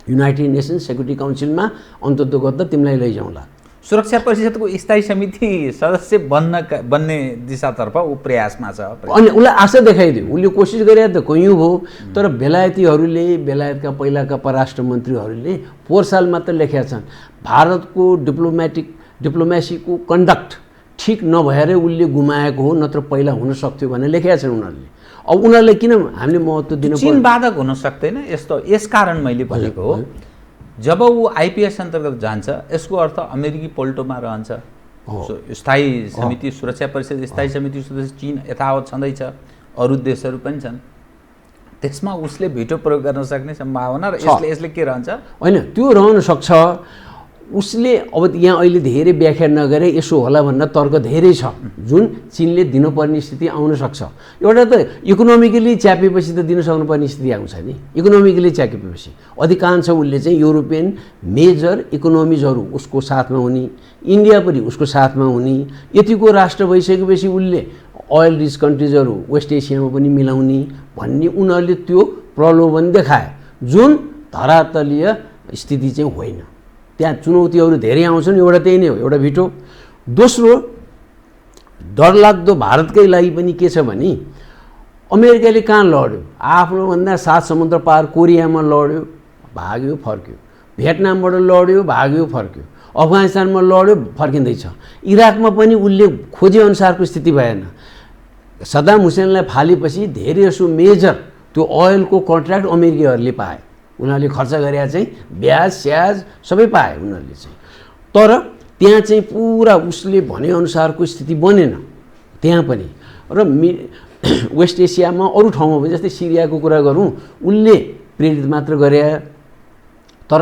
युनाइटेड नेसन्स सेक्युरिटी काउन्सिलमा अन्तत्व गर्दा तिमीलाई लैजाउँला। सुरक्षा परिषदको स्थायी समिति सदस्य बन्ने दिशातर्फ ऊ प्रयासमा छ। अनि उसलाई आशा देखाइदियो, उसले कोसिस गरे त कयौँ भयो। तर बेलायतीहरूले, बेलायतका पहिलाका परराष्ट्र मन्त्रीहरूले 4 साल मात्र लेखेका छन्, भारतको डिप्लोमेसीको कन्डक्ट ठिक नभएरै उसले गुमाएको हो, नत्र पहिला हुन सक्थ्यो भनेर लेखेका छन् उनीहरूले। अब उनीहरूलाई किन हामीले महत्त्व दिनु पर्छ? चीन बाधक हुन सक्दैन यस्तो। यसकारण मैले भनेको हो, जब ऊ आइपिएस अन्तर्गत जान्छ यसको अर्थ अमेरिकी पल्टोमा रहन्छ। स्थायी समिति, सुरक्षा परिषद स्थायी समिति सदस्य चीन यथावत छँदैछ, अरू देशहरू पनि छन्। त्यसमा उसले भिटो प्रयोग गर्न सक्ने सम्भावना र यसले के रहन्छ? होइन, त्यो रहन सक्छ। उसले अब यहाँ अहिले धेरै व्याख्या नगरे यसो होला भन्ने तर्क धेरै छ, जुन चीनले दिनुपर्ने स्थिति आउन सक्छ। एउटा त इकोनोमिकली च्यापेपछि त दिन सक्नुपर्ने स्थिति आउँछ नि। इकोनोमिकली च्यापेपछि अधिकांश उसले चाहिँ युरोपियन मेजर इकोनोमिजहरू उसको साथमा हुने, इन्डिया पनि उसको साथमा हुने, यतिको राष्ट्र भइसकेपछि उसले ओइल रिच कन्ट्रिजहरू वेस्ट एसियामा पनि मिलाउने भन्ने उनीहरूले त्यो प्रलोभन देखाए, जुन धरातलीय स्थिति चाहिँ होइन। त्यहाँ चुनौतीहरू धेरै आउँछन्, एउटा त्यही नै हो, एउटा भिटो। दोस्रो डरलाग्दो भारतकै लागि पनि के छ भने अमेरिकाले कहाँ लड्यो, आफ्नोभन्दा 7 समुद्र पार कोरियामा लड्यो, भाग्यो फर्क्यो, भियतनामबाट लड्यो, भाग्यो फर्क्यो, अफगानिस्तानमा लड्यो, फर्किँदैछ। इराकमा पनि उसले खोजेअनुसारको स्थिति भएन। सद्दाम हुसेनलाई फालेपछि धेरै जसो मेजर त्यो ओइलको कन्ट्र्याक्ट अमेरिकीहरूले पाए। उनीहरूले खर्च गरेर चाहिँ ब्याज स्याज सबै पाए उनीहरूले चाहिँ। तर त्यहाँ चाहिँ पुरा उसले भनेअनुसारको स्थिति बनेन त्यहाँ पनि। र वेस्ट एसियामा अरू ठाउँमा पनि जस्तै सिरियाको कुरा गरौँ, उसले प्रेरित मात्र गरे, तर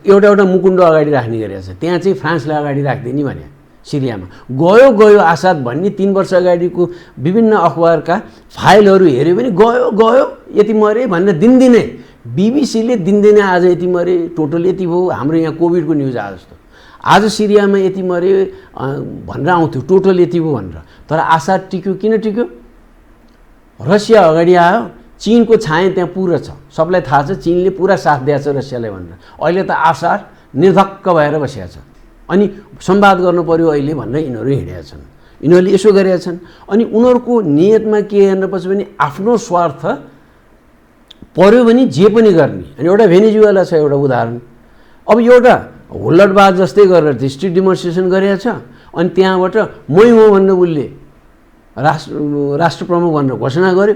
एउटा मुकुण्ड अगाडि राख्ने गरेको छ। त्यहाँ चाहिँ फ्रान्सलाई अगाडि राख्दिने भने सिरियामा गयो आसाद भन्ने 3 वर्ष अगाडिको विभिन्न अखबारका फाइलहरू हेऱ्यो भने गयो यति मरे भनेर दिनदिनै बीबीसीले दिनदिनै आज यति मरे, टोटल यति भयो। हाम्रो यहाँ कोभिडको न्युज आयो जस्तो, आज सिरियामा यति मरे भनेर आउँथ्यो, टोटल यति भयो भनेर। तर आसाद टिक्यो, किन टिक्यो? रसिया अगाडि आयो, चीनको छाया त्यहाँ पुरा छ, सबलाई थाहा छ चीनले पुरा साथ दिएछ रसियालाई भनेर। अहिले त आसाद निर्धक्क भएर बसेका छ, अनि संवाद गर्नु पर्यो अहिले भनेर यिनीहरू हिँडेका छन्। यिनीहरूले यसो गरेका छन्। अनि उनीहरूको नियतमा के हेर्नुपर्छ भने आफ्नो स्वार्थ पर्यो भने जे पनि गर्ने। अनि एउटा भेनेजुएला छ एउटा उदाहरण। अब एउटा हुल्लडबाज जस्तै गरेर स्ट्रिट डिमोन्स्ट्रेसन गरेको छ, अनि त्यहाँबाट मै हो भनेर उसले राष्ट्र प्रमुख भनेर घोषणा गर्यो,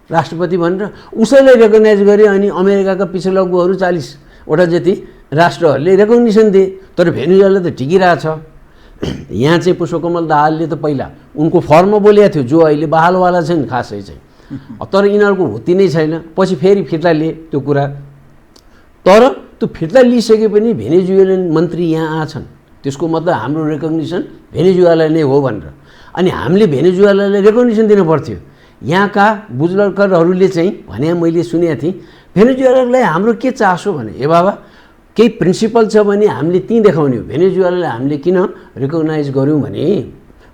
राष्ट्रपति भनेर उसैलाई रेकगनाइज गर्यो। अनि अमेरिकाका पिछलग्गुहरू 40वटा जति राष्ट्रहरूले रेकग्निसन दिए। तर भेनेजुएला त टिकिरहेछ। यहाँ चाहिँ पुष्पकमल दाहालले त पहिला उनको फर्ममा बोलेको थियो, जो अहिले बहालवाला छैन खासै चाहिँ, तर यिनीहरूको हुती नै छैन। पछि फेरि फिर्ता लिए त्यो कुरा। तर त्यो फिर्ता लिइसके पनि भेनेजुएलन मन्त्री यहाँ आछन्, त्यसको मतलब हाम्रो रेकग्निसन भेनेजुएला नै हो भनेर। अनि हामीले भेनेजुएलालाई रेकग्निसन दिनु पर्थ्यो। यहाँका बुजुर्गहरूले चाहिँ भने मैले सुनेको थिएँ, भेनेजुएलालाई हाम्रो के चासो भने, ए बाबा केही प्रिन्सिपल छ भने हामीले त्यहीँ देखाउने हो। भेनेजुएलालाई हामीले किन रिकग्नाइज गऱ्यौँ भने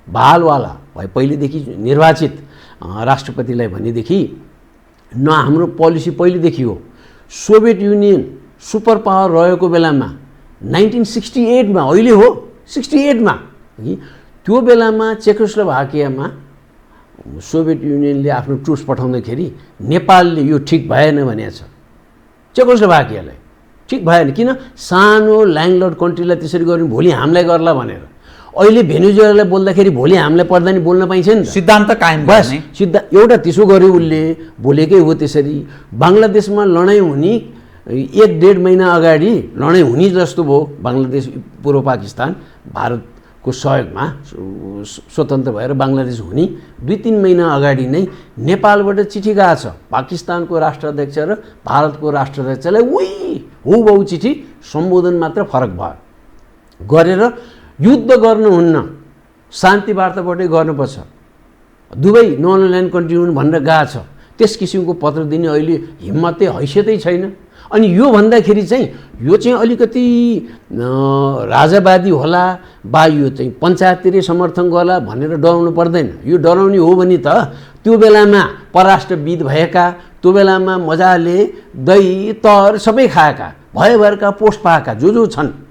बहालवाला भए पहिलेदेखि निर्वाचित राष्ट्रपतिलाई भनेदेखि न हाम्रो पोलिसी पहिलेदेखि हो। सोभियत युनियन सुपर पावर रहेको बेलामा 1968मा, अहिले हो 68मा, त्यो बेलामा चेकोस्लोभाकियामा सोभियत युनियनले आफ्नो ट्रुप्स पठाउँदाखेरि नेपालले यो ठिक भएन भनेको छ चेकोस्लोभाकियालाई। ठिक भएन, किन सानो ल्यान्डलर्ड कन्ट्रीलाई त्यसरी गर्नु, भोलि हामीलाई गर्ला भनेर। अहिले भेनेजुएलालाई बोल्दाखेरि भोलि हामीलाई पर्दा नि बोल्न पाइन्छ नि, सिद्धान्त कायम बस गर्ने। एउटा त्यसो गर्यो उसले, बोलेकै हो त्यसरी। बङ्गलादेशमा लडाइँ हुने 1-1.5 महिना अगाडि लडाइँ हुने जस्तो भयो बङ्गलादेश पूर्व पाकिस्तान भारतको सहयोगमा स्वतन्त्र भएर बङ्गलादेश हुने 2-3 महिना अगाडि नै नेपालबाट चिठी गएको छ पाकिस्तानको राष्ट्राध्यक्ष र भारतको राष्ट्राध्यक्षलाई। हुबहु चिठी, सम्बोधन मात्र फरक भयो। गरेर युद्ध गर्नुहुन्न, शान्ति वार्ताबाटै गर्नुपर्छ, दुवै नन ल्यान्ड कन्ट्री हुन् भनेर गएको छ। त्यस किसिमको पत्र दिने अहिले हिम्मतै हैसियतै छैन। अनि यो भन्दाखेरि चाहिँ यो चाहिँ अलिकति राजावादी होला बा यो चाहिँ पञ्चायततिरै समर्थन गर्ला भनेर डराउनु पर्दैन। यो डराउने हो भने त त्यो बेलामा परराष्ट्रविद भएका, त्यो बेलामा मजाले दही तर सबै खाएका, भयभरका पोस्ट पाएका जो छन्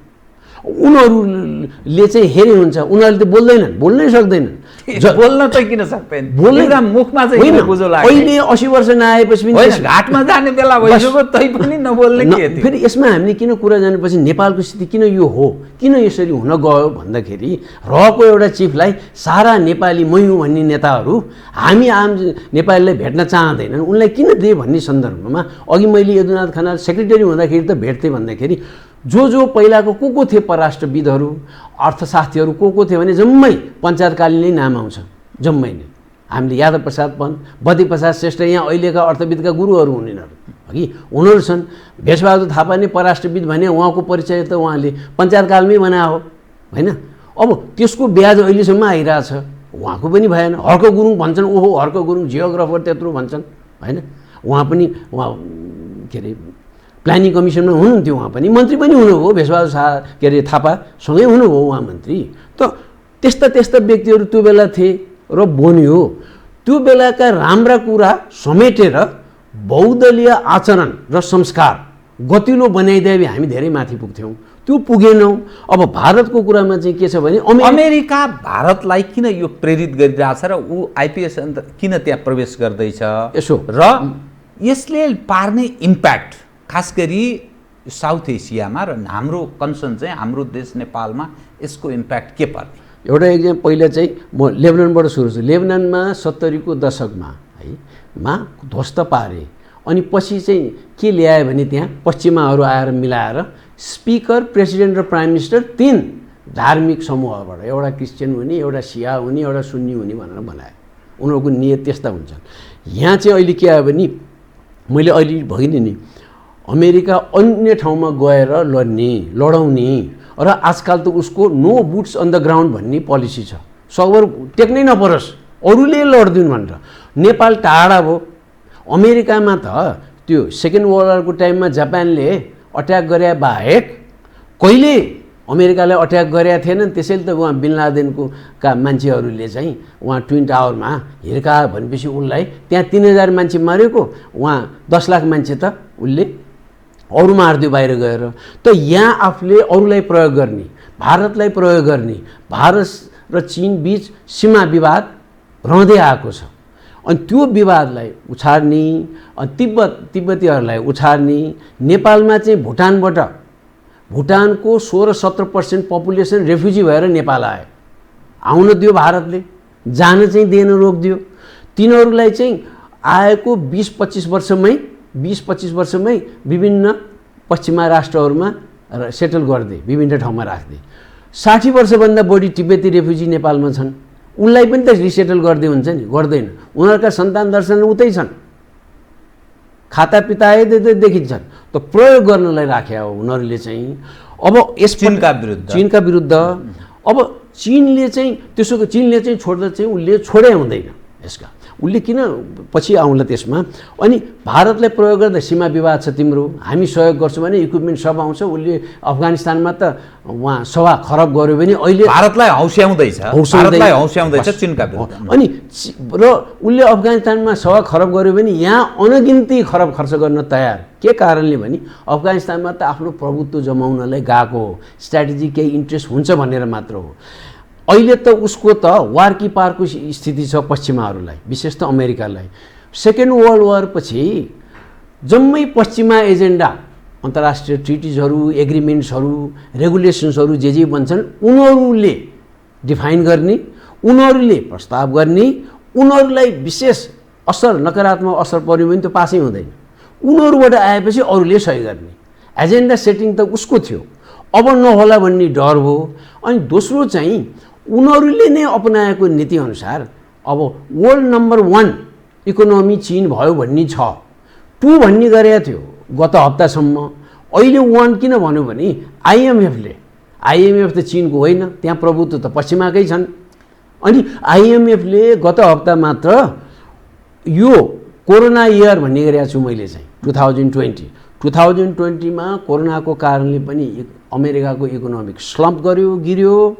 उनीहरूले चाहिँ हेरे हुन्छ। उनीहरूले त बोल्दैनन्, बोल्नै सक्दैनन्। बोल्न त किन सक्दैन, बोल्ने मुखमा चाहिँ बुझो लाग्यो। अहिले 80 वर्ष नआएपछि पनि घाटमा जाने बेला भइसक्यो तै पनि नबोल्ने के थियो। फेरि यसमा हामीले किन कुरा जानेपछि नेपालको स्थिति किन यो हो, किन यसरी हुन गयो भन्दाखेरि रहेको एउटा चिफलाई सारा नेपाली मै हुँ भन्ने नेताहरू हामी आम नेपालीलाई भेट्न चाहँदैनन्, उनलाई किन दिए भन्ने सन्दर्भमा अघि मैले यदुनाथ खनाल सेक्रेटरी हुँदाखेरि त भेट्थेँ भन्दाखेरि जो पहिलाको को थिए परराष्ट्रविदहरू, अर्थशास्त्रीहरू को थिए भने जम्मै पञ्चायतकालीन नै नाम आउँछ, जम्मै नै। हामीले यादव प्रसाद पन्त, बद्री प्रसाद श्रेष्ठ यहाँ अहिलेका अर्थविदका गुरुहरू हुन् यिनीहरू, हगि उनीहरू छन्। भेषबहादुर थापा नै परराष्ट्रविद भने उहाँको परिचय त उहाँले पञ्चायतकालमै बनाए हो होइन। अब त्यसको ब्याज अहिलेसम्म आइरहेछ, उहाँको पनि भएन। हर्क गुरुङ भन्छन्, ओहो हर्क गुरुङ जियोग्राफर त्यत्रो भन्छन् होइन। उहाँ पनि के अरे प्लानिङ कमिसनमा हुनुहुन्थ्यो, उहाँ पनि मन्त्री पनि हुनुभयो, भेषबहादुर थापासँगै हुनुभयो उहाँ मन्त्री। त त्यस्ता व्यक्तिहरू त्यो बेला थिए र बन्यो। त्यो बेलाका राम्रा कुरा समेटेर बहुदलीय आचरण र संस्कार गतिलो बनाइदिए हामी धेरै माथि पुग्थ्यौँ, त्यो पुगेनौँ। अब भारतको कुरामा चाहिँ के छ भने अमेरिका भारतलाई किन यो प्रेरित गरिरहेछ र ऊ आइपिएस किन त्यहाँ प्रवेश गर्दैछ यसो, र यसले पार्ने इम्प्याक्ट खास गरी साउथ एसियामा र हाम्रो कन्सर्न चाहिँ हाम्रो देश नेपालमा यसको इम्प्याक्ट के पर्ने? एउटा एक्जाम पहिला चाहिँ म लेबनानबाट सुरु छु। लेबनानमा 70को दशकमा है ध्वस्त पारे। अनि पछि चाहिँ के ल्यायो भने त्यहाँ पश्चिमाहरू आएर मिलाएर स्पिकर, प्रेसिडेन्ट र प्राइम मिनिस्टर 3 धार्मिक समूहबाट, एउटा क्रिस्चियन हुने, एउटा सिया हुने, एउटा सुन्नी हुने भनेर बनायो। उनीहरूको नियत त्यस्ता हुन्छन्। यहाँ चाहिँ अहिले के आयो भने मैले अहिले भगिनी नि अमेरिका अन्य ठाउँमा गएर लडाउने र आजकल त उसको no boots on the ground भन्ने पोलिसी छ। सर्भर टेक्नै नपरोस्, अरूले लडिदिउन् भनेर। नेपाल टाढा भयो। अमेरिकामा त त्यो सेकेन्ड वर्ल्ड वारको टाइममा जापानले अट्याक गरे बाहेक कहिले अमेरिकालाई अट्याक गरेका थिएनन्। त्यसैले त उहाँ बिन लादेनको मान्छेहरूले चाहिँ उहाँ ट्विन टावरमा हिर्कायो भनेपछि उसलाई त्यहाँ 3000 मान्छे मारेको, उहाँ 10 लाख मान्छे त उसले अरू मारिदियो बाहिर गएर। त यहाँ आफूले अरूलाई प्रयोग गर्ने, भारतलाई प्रयोग गर्ने, भारत र चीन बीच सीमा विवाद रहँदै आएको छ। अनि त्यो विवादलाई उछार्ने, अनि तिब्बतीहरूलाई उछार्ने, नेपालमा चाहिँ भुटानको 16-17% पपुलेसन रेफ्युजी भएर नेपाल आयो। आउन दियो भारतले, जान चाहिँ दिएन, रोकिदियो। तिनीहरूलाई चाहिँ आएको 20-25 वर्षमै विभिन्न पश्चिमा राष्ट्रहरूमा सेटल गरिदिए, विभिन्न ठाउँमा राखिदिए। 60 वर्षभन्दा बढी तिब्बती रेफ्युजी नेपालमा छन्, उनलाई पनि त रिसेटल गर्दै हुन्छ नि, गर्दैन। उनीहरूका सन्तान दर्शन उतै छन्, खाता पिताए देखिन्छन्। त प्रयोग गर्नलाई राखे हो उनीहरूले चाहिँ। अब यस चीनका विरुद्ध अब चीनले चाहिँ छोड्दा चाहिँ उसले छोडै हुँदैन यसका, उसले किन पछि आउँला त्यसमा। अनि भारतलाई प्रयोग गर्दा सीमा विवाद छ तिम्रो, हामी सहयोग गर्छौँ भने इक्विपमेन्ट सब आउँछ। उसले अफगानिस्तानमा त वहाँ सभा खराब गर्यो भने अहिले भारतलाई हौस्याउँदैछ चीनका विरुद्ध। अनि र उसले अफगानिस्तानमा सभा खराब गर्यो भने यहाँ अनगिन्ती खरब खर्च गर्न तयार। के कारणले भने अफगानिस्तानमा त आफ्नो प्रभुत्व जमाउनलाई गएको हो, स्ट्राटेजी केही इन्ट्रेस्ट हुन्छ भनेर मात्र हो। अहिले त उसको त वार कि पारको स्थिति छ पश्चिमाहरूलाई, विशेष त अमेरिकालाई। सेकेन्ड वर्ल्ड वार पछि जम्मै पश्चिमा एजेन्डा, अन्तर्राष्ट्रिय ट्रिटिजहरू, एग्रिमेन्ट्सहरू, रेगुलेसन्सहरू जे बन्छन् उनीहरूले डिफाइन गर्ने, उनीहरूले प्रस्ताव गर्ने, उनीहरूलाई विशेष नकारात्मक असर पर्यो भने त्यो पासै हुँदैन। उनीहरूबाट आएपछि अरूले सही गर्ने एजेन्डा सेटिङ त उसको थियो। अब नहोला भन्ने डर हो। अनि दोस्रो चाहिँ उनीहरूले नै अपनाएको नीतिअनुसार अब वर्ल्ड नम्बर 1 इकोनोमी चीन भयो भन्ने छ, 2 भन्ने गरेको थियो गत हप्तासम्म। अहिले 1 किन भन्यो भने आइएमएफ त चीनको होइन, त्यहाँ प्रभुत्व त पश्चिमाकै छन्। अनि आइएमएफले गत हप्ता मात्र यो कोरोना इयर भन्ने गरेको छु मैले चाहिँ 2020 मा कोरोनाको कारणले पनि अमेरिकाको इकोनोमिक स्लम्प गिर्यो,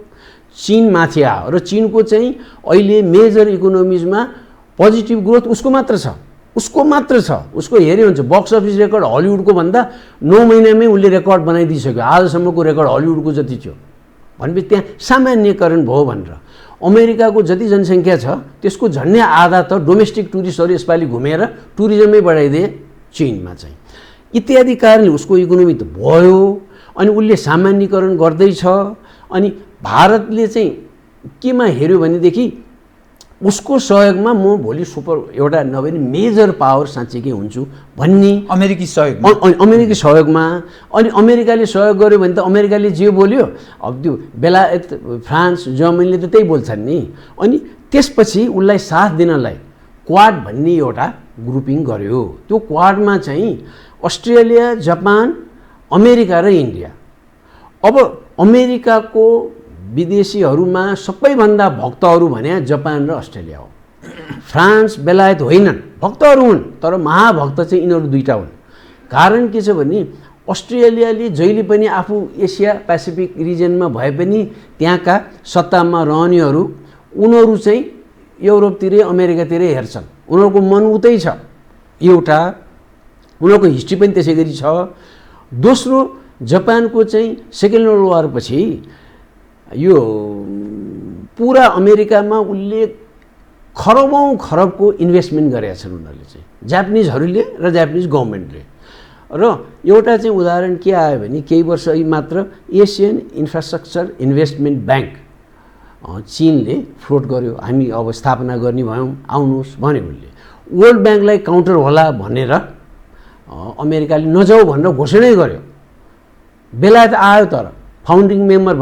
चीन माथि आयो। र चीनको चाहिँ अहिले मेजर इकोनोमिजमा पोजिटिभ ग्रोथ उसको मात्र छ। उसको हेऱ्यो हुन्छ बक्स अफिस रेकर्ड हलिउडको भन्दा 9 महिनामै उसले रेकर्ड बनाइदिइसक्यो। आजसम्मको रेकर्ड हलिउडको जति थियो भनेपछि त्यहाँ सामान्यकरण भयो भनेर। अमेरिकाको जति जनसङ्ख्या छ त्यसको झन्डै आधा त डोमेस्टिक टुरिस्टहरू यसपालि घुमेर टुरिज्ममै बढाइदिए चीनमा चाहिँ। इत्यादि कारणले उसको इकोनोमी त भयो। अनि उसले सामान्यकरण गर्दैछ। अनि भारतले चाहिँ केमा हेऱ्यो भनेदेखि उसको सहयोगमा म भोलि एउटा नभए मेजर पावर साँच्चीकै हुन्छु भन्ने अमेरिकी सहयोगमा। अनि अमेरिकाले सहयोग गर्यो भने त अमेरिकाले जे बोल्यो अब त्यो बेलायत, फ्रान्स, जर्मनीले त त्यही बोल्छन् नि। अनि त्यसपछि उसलाई साथ दिनलाई क्वाड भन्ने एउटा ग्रुपिङ गर्यो। त्यो क्वाडमा चाहिँ अस्ट्रेलिया, जापान, अमेरिका र इन्डिया। अब अमेरिकाको विदेशीहरूमा सबैभन्दा भक्तहरू भने जापान र अस्ट्रेलिया हो। फ्रान्स, बेलायत होइनन्, भक्तहरू हुन् तर महाभक्त चाहिँ यिनीहरू दुईटा हुन्। कारण के छ भने अस्ट्रेलियाले जहिले पनि आफू एसिया पेसिफिक रिजनमा भए पनि त्यहाँका सत्तामा रहनेहरू उनीहरू चाहिँ युरोपतिरै अमेरिकातिरै हेर्छन्, उनीहरूको मन उतै छ। एउटा उनीहरूको हिस्ट्री पनि त्यसै गरी छ। दोस्रो जापानको चाहिँ सेकेन्ड वर्ल्ड वार पछि यो पुरा अमेरिकामा उसले खरबको इन्भेस्टमेन्ट गरेका छन् उनीहरूले चाहिँ, जापानिजहरूले र जापानिज गभर्मेन्टले। र एउटा चाहिँ उदाहरण के आयो भने केही वर्ष मात्र एसियन इन्फ्रास्ट्रक्चर इन्भेस्टमेन्ट ब्याङ्क चीनले फ्लोट गर्यो। हामी अब स्थापना गर्ने भयौँ, आउनुहोस् भन्यो उसले। वर्ल्ड ब्याङ्कलाई काउन्टर होला भनेर अमेरिकाले नजाऊ भनेर घोषणै गर्यो। बेलायत आयो तर फाउन्डर मेम्बर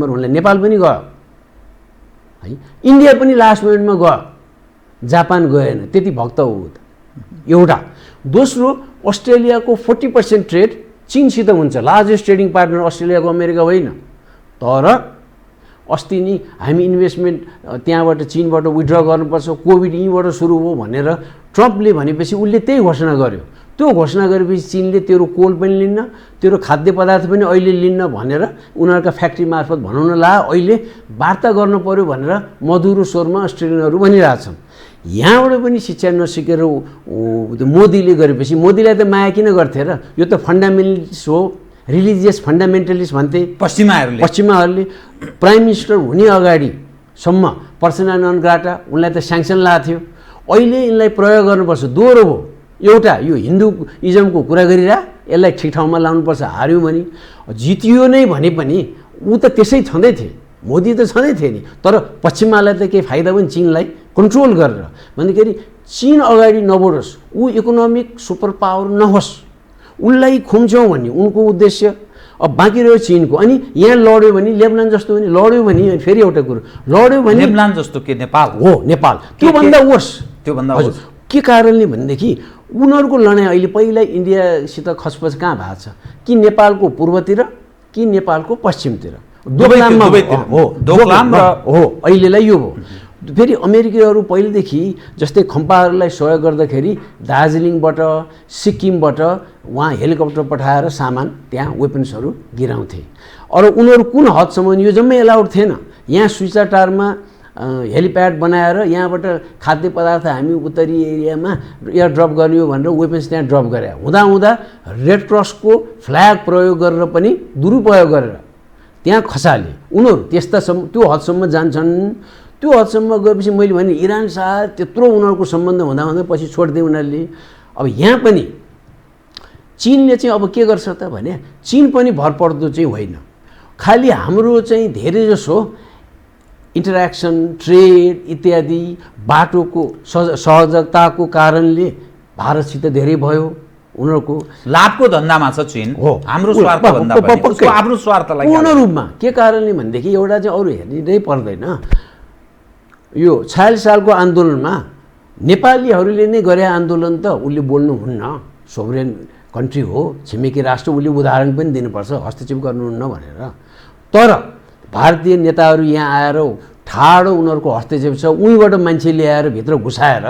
भन्नलाई नेपाल पनि गयो है, इन्डिया पनि लास्ट मोमेन्टमा गयो, जापान गएन। त्यति भक्त हो त एउटा। दोस्रो अस्ट्रेलियाको 40% ट्रेड चीनसित हुन्छ। लार्जेस्ट ट्रेडिङ पार्टनर अस्ट्रेलियाको अमेरिका होइन। तर अस्ति नि हामी इन्भेस्टमेन्ट त्यहाँबाट चीनबाट विथड्र गर्नुपर्छ, कोभिड यहीँबाट सुरु हो भनेर ट्रम्पले भनेपछि उसले त्यही घोषणा गर्यो। त्यो घोषणा गरेपछि चीनले तेरो कोल पनि लिन्न, तेरो खाद्य पदार्थ पनि अहिले लिन्न भनेर उनीहरूका फ्याक्ट्री मार्फत भनाउन ला। अहिले वार्ता गर्नु पर्यो भनेर मधुरो स्वरमा अस्ट्रेलियनहरू भनिरहेछन्। यहाँबाट पनि शिक्षा नसिकेर मोदीले गरेपछि मोदीलाई त माया किन गर्थे र? यो त फन्डामेन्टलिस्ट हो, रिलिजियस फन्डामेन्टलिस्ट भन्थे पश्चिमाहरूले। प्राइम मिनिस्टर हुने अगाडि सम्म पर्सना नन ग्राटा उनलाई त स्याङ्सन लाएको थियो। अहिले यिनलाई प्रयोग गर्नुपर्छ। दोहोरो हो, एउटा यो हिन्दुइजमको कुरा गरिरह, यसलाई ठिक ठाउँमा लाउनुपर्छ। हार्यो भने जितियो नै भने पनि ऊ त त्यसै छँदै थिए, मोदी त छँदै थिए नि। तर पश्चिमालाई त केही फाइदा पनि चिनलाई कन्ट्रोल गरेर भन्दाखेरि चिन अगाडि नबढोस्, ऊ इकोनोमिक सुपर पावर नहोस्, उसलाई खुम्छौँ भन्ने उनको उद्देश्य। अब बाँकी रह्यो चिनको। अनि यहाँ लड्यो भने लेबनान जस्तो भने लड्यो भने फेरि एउटा कुरो लड्यो भने लेबनान जस्तो के नेपाल हो, नेपाल त्योभन्दा वर्स। त्योभन्दा हजुर के कारणले भनेदेखि उनीहरूको लडाइँ अहिले पहिला इन्डियासित खचपच कहाँ भएको छ कि नेपालको पूर्वतिर कि नेपालको पश्चिमतिर, दोकलाममा हो अहिलेलाई यो हो। फेरि अमेरिकीहरू पहिलेदेखि जस्तै खम्पाहरूलाई सहयोग गर्दाखेरि दार्जिलिङबाट सिक्किमबाट उहाँ हेलिकप्टर पठाएर सामान त्यहाँ वेपन्सहरू गिराउँथे। अरू उनीहरू कुन हदसम्म यो जम्मै एलाउड थिएन। यहाँ स्विचाटारमा हेलिप्याड बनाएर यहाँबाट खाद्य पदार्थ हामी उत्तरी एरियामा एयर ड्रप गर्ने हो भनेर वेपन्स त्यहाँ ड्रप गरे। हुँदा रेड क्रसको फ्ल्याग प्रयोग गरेर पनि दुरुपयोग गरेर त्यहाँ खसाले। उनीहरू त्यस्तासम्म त्यो हदसम्म जान्छन्। त्यो हदसम्म गएपछि मैले भने इरान साथ त्यत्रो उनीहरूको सम्बन्ध हुँदा पछि छोडिदिए उनीहरूले। अब यहाँ पनि चिनले चाहिँ अब के गर्छ त भने चिन पनि भरपर्दो चाहिँ होइन। खालि हाम्रो चाहिँ धेरै जसो इन्टरेक्सन ट्रेड इत्यादि बाटोको सहजताको कारणले भारतसित धेरै भयो। उनीहरूको लाभको धन्दामा छ चिन हो, हाम्रो स्वार्थभन्दा पनि उसको आफ्नो स्वार्थलाई पूर्ण रूपमा। के कारणले भनेदेखि एउटा चाहिँ अरू हेर्नै पर्दैन। यो 46 सालको आन्दोलनमा नेपालीहरूले नै गरे आन्दोलन त उसले बोल्नुहुन्न, सोभरेन कन्ट्री हो, छिमेकी राष्ट्र, उसले उदाहरण पनि दिनुपर्छ, हस्तक्षेप गर्नुहुन्न भनेर। तर भारतीय नेताहरू यहाँ आएर ठाडो उनीहरूको हस्तक्षेप छ, उहीँबाट मान्छे ल्याएर भित्र घुसाएर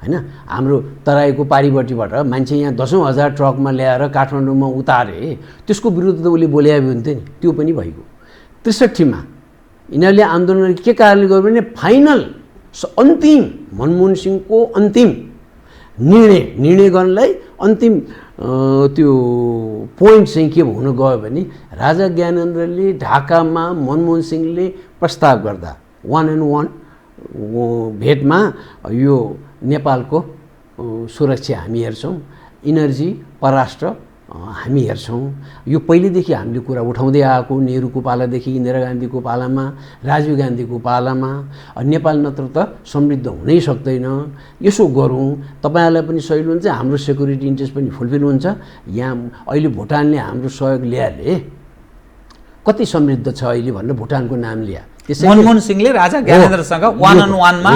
हैन हाम्रो तराईको पारिपट्टिबाट मान्छे यहाँ 10,000 ट्रकमा ल्याएर काठमाडौँमा उतारे, त्यसको विरुद्ध त उसले बोले हुन्थ्यो नि। त्यो पनि भइगयो। 63मा यिनीहरूले आन्दोलन के कारणले गर्यो भने फाइनल अन्तिम मनमोहन सिंहको अन्तिम निर्णय गर्नलाई अन्तिम त्यो पोइन्ट चाहिँ के हुन गयो भने राजा ज्ञानेन्द्रले ढाकामा मनमोहन सिंहले प्रस्ताव गर्दा 1-on-1 भेटमा यो नेपालको सुरक्षा हामी हेर्छौँ, इनर्जी परराष्ट्र हामी हेर्छौँ। यो पहिलेदेखि हामीले कुरा उठाउँदै आएको, नेहरूको पालादेखि इन्दिरा गान्धीको पालामा, राजीव गान्धीको पालामा। नेपाल नत्र त समृद्ध हुनै सक्दैन। यसो गरौँ, तपाईँहरूलाई पनि सहिलो हुन्छ, हाम्रो सेक्युरिटी इन्ट्रेस्ट पनि फुलफिल हुन्छ। यहाँ अहिले भुटानले हाम्रो सहयोग ल्याए कति समृद्ध छ अहिले भनेर भुटानको नाम लिया। मनमोहन सिंहले राजा ज्ञानेन्द्रसँग 1-on-1 मा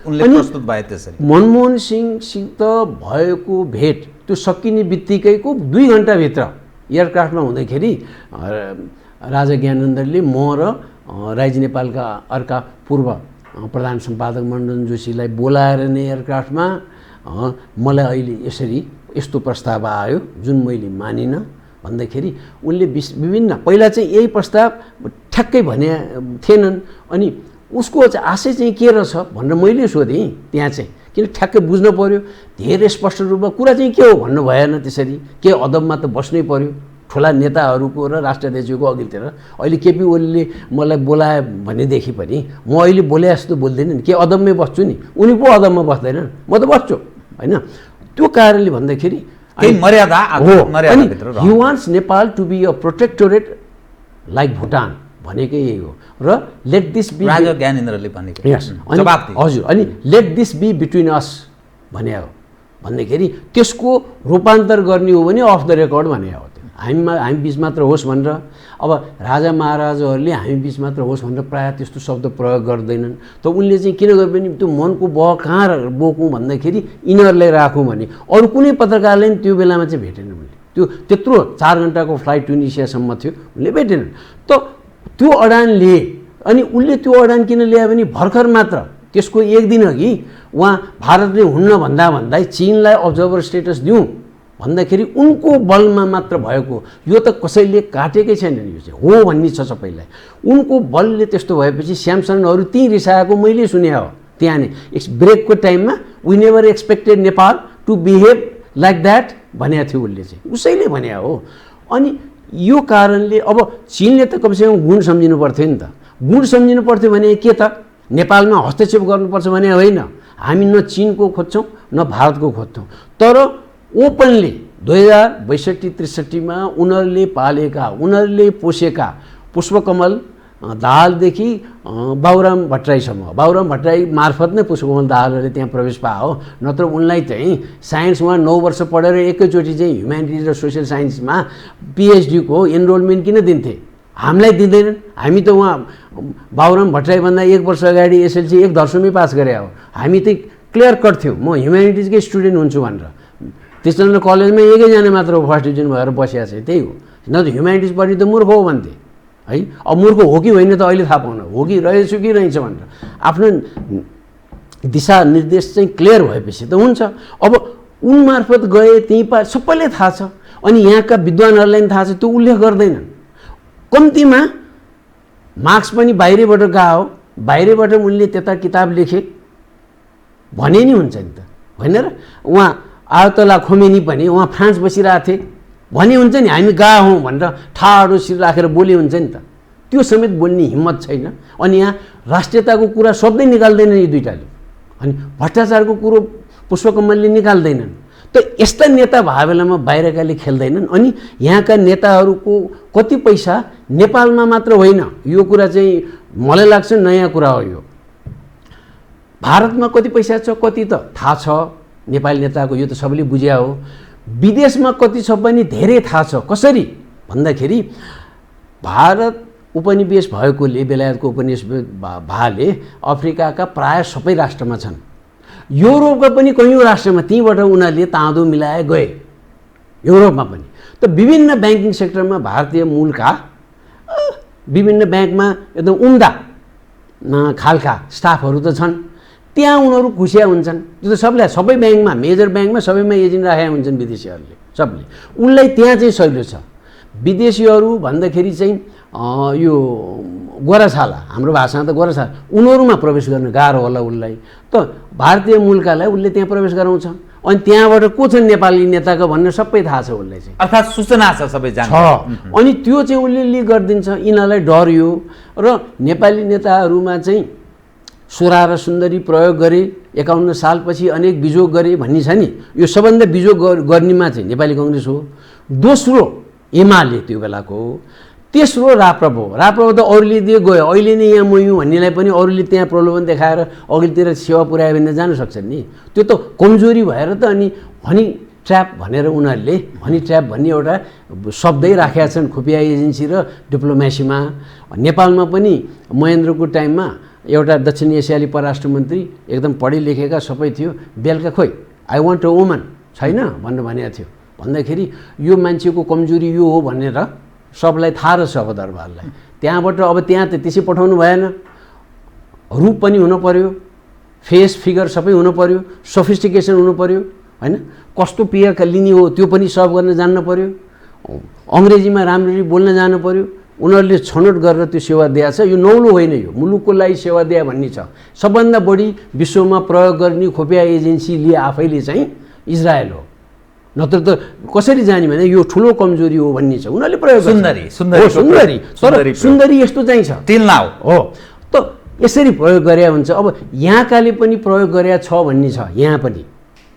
उनले प्रस्तुत भए। त्यसरी मनमोहन सिंहसित भएको भेट त्यो सकिने बित्तिकैको 2 घन्टाभित्र एयरक्राफ्टमा हुँदाखेरि राजा ज्ञानेन्द्रले म र राइज नेपालका अर्का पूर्व प्रधान सम्पादक मण्डन जोशीलाई बोलाएर नै एयरक्राफ्टमा मलाई अहिले यसरी यस्तो प्रस्ताव आयो जुन मैले मानिनँ भन्दाखेरि उनले विभिन्न पहिला चाहिँ यही प्रस्ताव ठ्याक्कै भने थिएनन्। अनि उसको चाहिँ आशय चाहिँ के रहेछ भनेर मैले सोधेँ त्यहाँ चाहिँ, किन ठ्याक्कै बुझ्नु पऱ्यो। धेरै स्पष्ट रूपमा कुरा चाहिँ के हो भन्नु भएन। त्यसरी के अदबमा त बस्नै पऱ्यो ठुला नेताहरूको र राष्ट्राध्यक्षको अघिल्तिर। अहिले केपी ओलीले मलाई बोलाए भनेदेखि पनि म अहिले बोले जस्तो बोल्दैन नि, के अदबमै बस्छु नि, उनी पो अदबमा बस्दैनन्, म त बस्छु होइन। त्यो कारणले भन्दाखेरि मर्यादा he wants Nepal to be a protectorate like Bhutan भनेकै यही हो। र लेट दिस बी राजा ज्ञानेन्द्रले भनेको हजुर। अनि लेट दिस बी बिट्विन अस भने हो भन्दाखेरि त्यसको रूपान्तर गर्ने हो भने अफ द रेकर्ड भने हो। हामी बिच मात्र होस् भनेर अब राजा महाराजाहरूले हामी बिच मात्र होस् भनेर प्रायः त्यस्तो शब्द प्रयोग गर्दैनन्। त उनले चाहिँ किन गरे पनि त्यो मनको बह कहाँ बोकौँ भन्दाखेरि यिनीहरूलाई राखौँ भने अरू कुनै पत्रकारले पनि त्यो बेलामा चाहिँ भेटेन। उनले त्यो त्यत्रो 4 घन्टाको फ्लाइट ट्युनिसियासम्म थियो, उनले भेटेनन्। त त्यो अडान लिए। अनि उसले त्यो अडान किन ल्यायो भने भर्खर मात्र त्यसको 1 दिन अघि उहाँ भारतले हुन्न भन्दा चिनलाई अब्जर्भर स्टेटस दिउँ भन्दाखेरि उनको बलमा मात्र भएको। यो त कसैले काटेकै छैन नि, यो चाहिँ हो भन्ने छ सबैलाई। उनको बलले त्यस्तो भएपछि स्यामसनहरू त्यहीँ रिसाएको मैले सुने हो। त्यहाँ नै ब्रेकको टाइममा we never expected Nepal to behave like that भनेको थियो उसले चाहिँ, उसैले भने हो। अनि यो कारणले अब चिनले त कमसेकम गुण सम्झिनु पर्थ्यो नि त। गुण सम्झिनु पर्थ्यो भने के त नेपालमा हस्तक्षेप गर्नुपर्छ भने होइन। हामी न चीनको खोज्छौँ न भारतको खोज्छौँ, तर ओपनली 2062-63मा उनीहरूले पालेका, उनीहरूले पोसेका पुष्पकमल दाहालदेखि बाबुराम भट्टराईसम्म, बाबुराम भट्टराई मार्फत नै पुष्पकमल दाहालले त्यहाँ प्रवेश पायो, नत्र उनलाई चाहिँ साइन्समा 9 वर्ष पढेर एकैचोटि चाहिँ ह्युम्यानिटिज र सोसियल साइन्समा पिएचडीको इनरोलमेन्ट किन दिन्थे? हामीलाई दिँदैनन्। हामी त उहाँ बाबुराम भट्टराईभन्दा 1 वर्ष अगाडि एसएलसी 1 दर्शनमै पास गरे हो। हामी त क्लियर कट थियो म ह्युम्यानिटिजकै स्टुडेन्ट हुन्छु भनेर। त्यसजना कलेजमा एकैजना मात्र फर्स्ट डिभिजन भएर बसिया छ, त्यही हो। न त ह्युम्यानिटिज पढ्ने त मूर्ख हो भन्थे है। अब मूर्ख हो कि होइन त अहिले थाहा पाउनु, हो कि रहेछु कि रहन्छ भनेर आफ्नो दिशा निर्देश चाहिँ क्लियर भएपछि त हुन्छ। अब उन मार्फत गए त्यहीँ सबैले थाहा छ, अनि यहाँका विद्वानहरूलाई पनि थाहा छ, त्यो उल्लेख गर्दैनन्। कम्तीमा मार्क्स पनि बाहिरबाट गएको, बाहिरबाट उनले त्यता किताब लेखे भने नि हुन्छ नि त, होइन र? उहाँ आयतोल्ला खोमेनी पनि उहाँ फ्रान्स बसिरहेको थिए भने हुन्छ नि, हामी गए हौँ भनेर ठाडो शिर राखेर बोले हुन्छ नि त। त्यो समेत बोल्ने हिम्मत छैन। अनि यहाँ राष्ट्रियताको कुरा शब्दै निकाल्दैनन् यी दुईटाले, अनि भ्रष्टाचारको कुरो पुष्पकमलले निकाल्दैनन्। त यस्ता नेता भए बेलामा बाहिरकाले खेल्दैनन्। अनि यहाँका नेताहरूको कति पैसा नेपालमा मात्र होइन, यो कुरा चाहिँ मलाई लाग्छ नयाँ कुरा हो। यो भारतमा कति पैसा छ कति त थाहा छ नेपाली नेताको, यो त सबैले बुझ्या हो। विदेशमा कति छ पनि धेरै थाहा छ। कसरी भन्दाखेरि भारत उपनिवेश भएकोले, बेलायतको उपनिवेश भएले अफ्रिकाका प्राय सबै राष्ट्रमा छन्, युरोपका पनि कयौँ राष्ट्रमा त्यहीँबाट उनीहरूले ताँदो मिलाए गए, युरोपमा पनि। त विभिन्न ब्याङ्किङ सेक्टरमा भारतीय मूलका विभिन्न ब्याङ्कमा एकदम उम्दा खालका स्टाफहरू त छन्, त्यहाँ उनीहरू खुसिया हुन्छन्। त्यो त सबैलाई, सबै ब्याङ्कमा, मेजर ब्याङ्कमा सबैमा एजेन्ट राखेका हुन्छन् विदेशीहरूले, सबले। उनलाई त्यहाँ चाहिँ सहिलो छ। विदेशीहरू भन्दाखेरि चाहिँ यो गोराछाला, हाम्रो भाषामा त गोराछाला, उनीहरूमा प्रवेश गर्न गाह्रो होला उसलाई। त भारतीय मूलकालाई उसले त्यहाँ प्रवेश गराउँछ, अनि त्यहाँबाट को छन् नेपाली नेताको भन्ने सबै थाहा छ उसलाई चाहिँ, अर्थात् सूचना छ, सबै छ। अनि त्यो चाहिँ उसले लिक गरिदिन्छ। यिनीहरूलाई डर यो, र नेपाली नेताहरूमा चाहिँ सुरा र सुन्दरी प्रयोग गरे, 51 सालपछि अनेक बिजोग गरे भन्ने छ नि, यो सबभन्दा बिजोग गर्नेमा चाहिँ नेपाली कङ्ग्रेस हो, दोस्रो एमाले त्यो बेलाको, तेस्रो राप्रपा। राप्रपा त अरूले दिए गयो, अहिले नै यहाँ मयौँ भन्नेलाई पनि अरूले त्यहाँ प्रलोभन देखाएर अघिल्तिर सेवा पुर्यायो भने जान सक्छन् नि। त्यो त कमजोरी भएर त। अनि हनी ट्र्याप भनेर उनीहरूले, हनी ट्र्याप भन्ने एउटा शब्दै राखेका छन् खुफिया एजेन्सी र डिप्लोमेसीमा। नेपालमा पनि महेन्द्रको टाइममा एउटा दक्षिण एसियाली परराष्ट्र मन्त्री एकदम पढे लेखेका सबै थियो, बेलुका खोइ आई वान्ट अ वुमन छैन भनेर भनेको थियो। भन्दाखेरि यो मान्छेको कमजोरी यो हो भनेर सबलाई थाहा रहेछ अब दरबारलाई। त्यहाँबाट अब त्यहाँ त त्यसै पठाउनु भएन, रूप पनि हुनु पर्यो, फेस फिगर सबै हुनु पर्यो, सोफिस्टिकेसन हुनु पर्यो, होइन? कस्तो पेय लिने हो त्यो पनि सर्भ गर्न जान्न पर्यो, अङ्ग्रेजीमा राम्ररी बोल्न जानु पर्यो। उनीहरूले छनौट गरेर त्यो सेवा दिएको छ। यो नौलो होइन, यो मुलुकको लागि सेवा दिए भन्ने छ। सबभन्दा बढी विश्वमा प्रयोग गर्ने खुफिया एजेन्सीले आफैले चाहिँ इजरायल हो, नत्र त कसरी जाने भने यो ठुलो कमजोरी हो भन्ने छ। उनीहरूले प्रयोग सुन्दरी तर सुन्दरी यस्तो चाहिँ छ तिलना हो, त यसरी प्रयोग गरे हुन्छ। अब यहाँकाले पनि प्रयोग गरे छ भन्ने छ। यहाँ पनि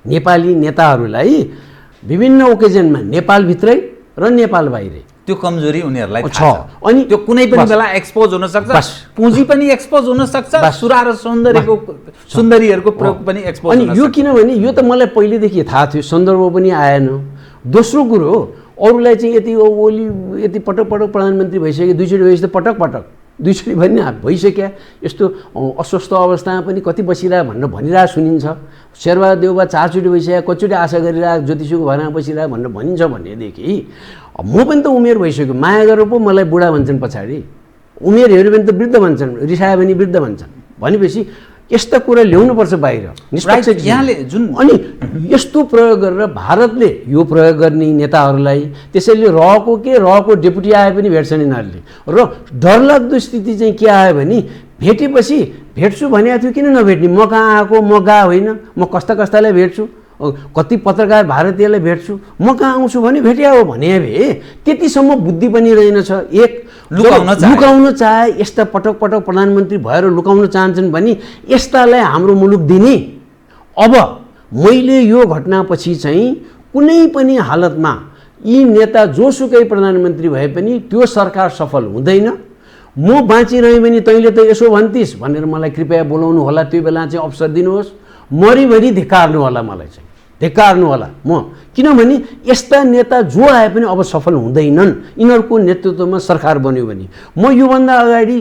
नेपाली नेताहरूलाई विभिन्न ओकेजनमा नेपालभित्रै र नेपाल बाहिरै त्यो कमजोरी उनीहरूलाई छ। अनि त्यो कुनै पनि बेला एक्सपोज हुन सक्छ, पुँजी पनि एक्सपोज हुन सक्छ, सुरा र सुन्दरीहरूको प्रयोग पनि एक्सपोज हुन सक्छ। अनि यो किनभने यो त मलाई पहिलेदेखि थाहा थियो, सन्दर्भ पनि आएन। दोस्रो कुरो अरूलाई चाहिँ यति ओली यति पटक पटक प्रधानमन्त्री भइसक्यो, दुईचोटि भइसक्यो, पटक पटक दुईचोटि भन्ने भइसक्यो, यस्तो अस्वस्थ अवस्थामा पनि कति बसिरह भनेर भनिरहेको सुनिन्छ। शेरबहादुर देउबा 4 चोटि भइसक्यो, कतिचोटि आशा गरिरहेको ज्योतिषीको घरमा बसिरह भनेर भनिन्छ भनेदेखि म पनि त उमेर भइसक्यो, माया गरेर पो मलाई बुढा भन्छन्, पछाडि उमेर हेऱ्यो भने त वृद्ध भन्छन्, रिसायो भने वृद्ध भन्छन्। भनेपछि यस्ता कुरा ल्याउनुपर्छ बाहिर निष्पक्ष यहाँले जुन। अनि यस्तो प्रयोग गरेर भारतले यो प्रयोग गर्ने नेताहरूलाई त्यसैले रहेको डेपुटी आए पनि भेट्छन् यिनीहरूले। र डरलाग्दो स्थिति चाहिँ के आयो भने भेटेपछि भेट्छु भनेको थियो किन नभेट्ने, म कहाँ आएको, म गएको होइन, म कस्ता कस्तालाई भेट्छु, कति पत्रकार भारतीयलाई भेट्छु, म कहाँ आउँछु भने भेट्या हो भने भए त्यतिसम्म बुद्धि पनि रहेनछ। एक लुकाउन चाहे, यस्ता पटक पटक प्रधानमन्त्री भएर लुकाउन चाहन्छन् भने यस्तालाई हाम्रो मुलुक दिने। अब मैले यो घटनापछि चाहिँ कुनै पनि हालतमा यी नेता जोसुकै प्रधानमन्त्री भए पनि त्यो सरकार सफल हुँदैन। म बाँचिरहेँ भने तैँले त यसो भन्थिस् भनेर मलाई कृपया बोलाउनु होला, त्यो बेला चाहिँ अवसर दिनुहोस्। मरिभरि धिक्कार्नु होला, मलाई चाहिँ धिक्कार्नु होला म, किनभने यस्ता नेता जो आए पनि अब सफल हुँदैनन्। यिनीहरूको नेतृत्वमा सरकार बन्यो भने म योभन्दा अगाडि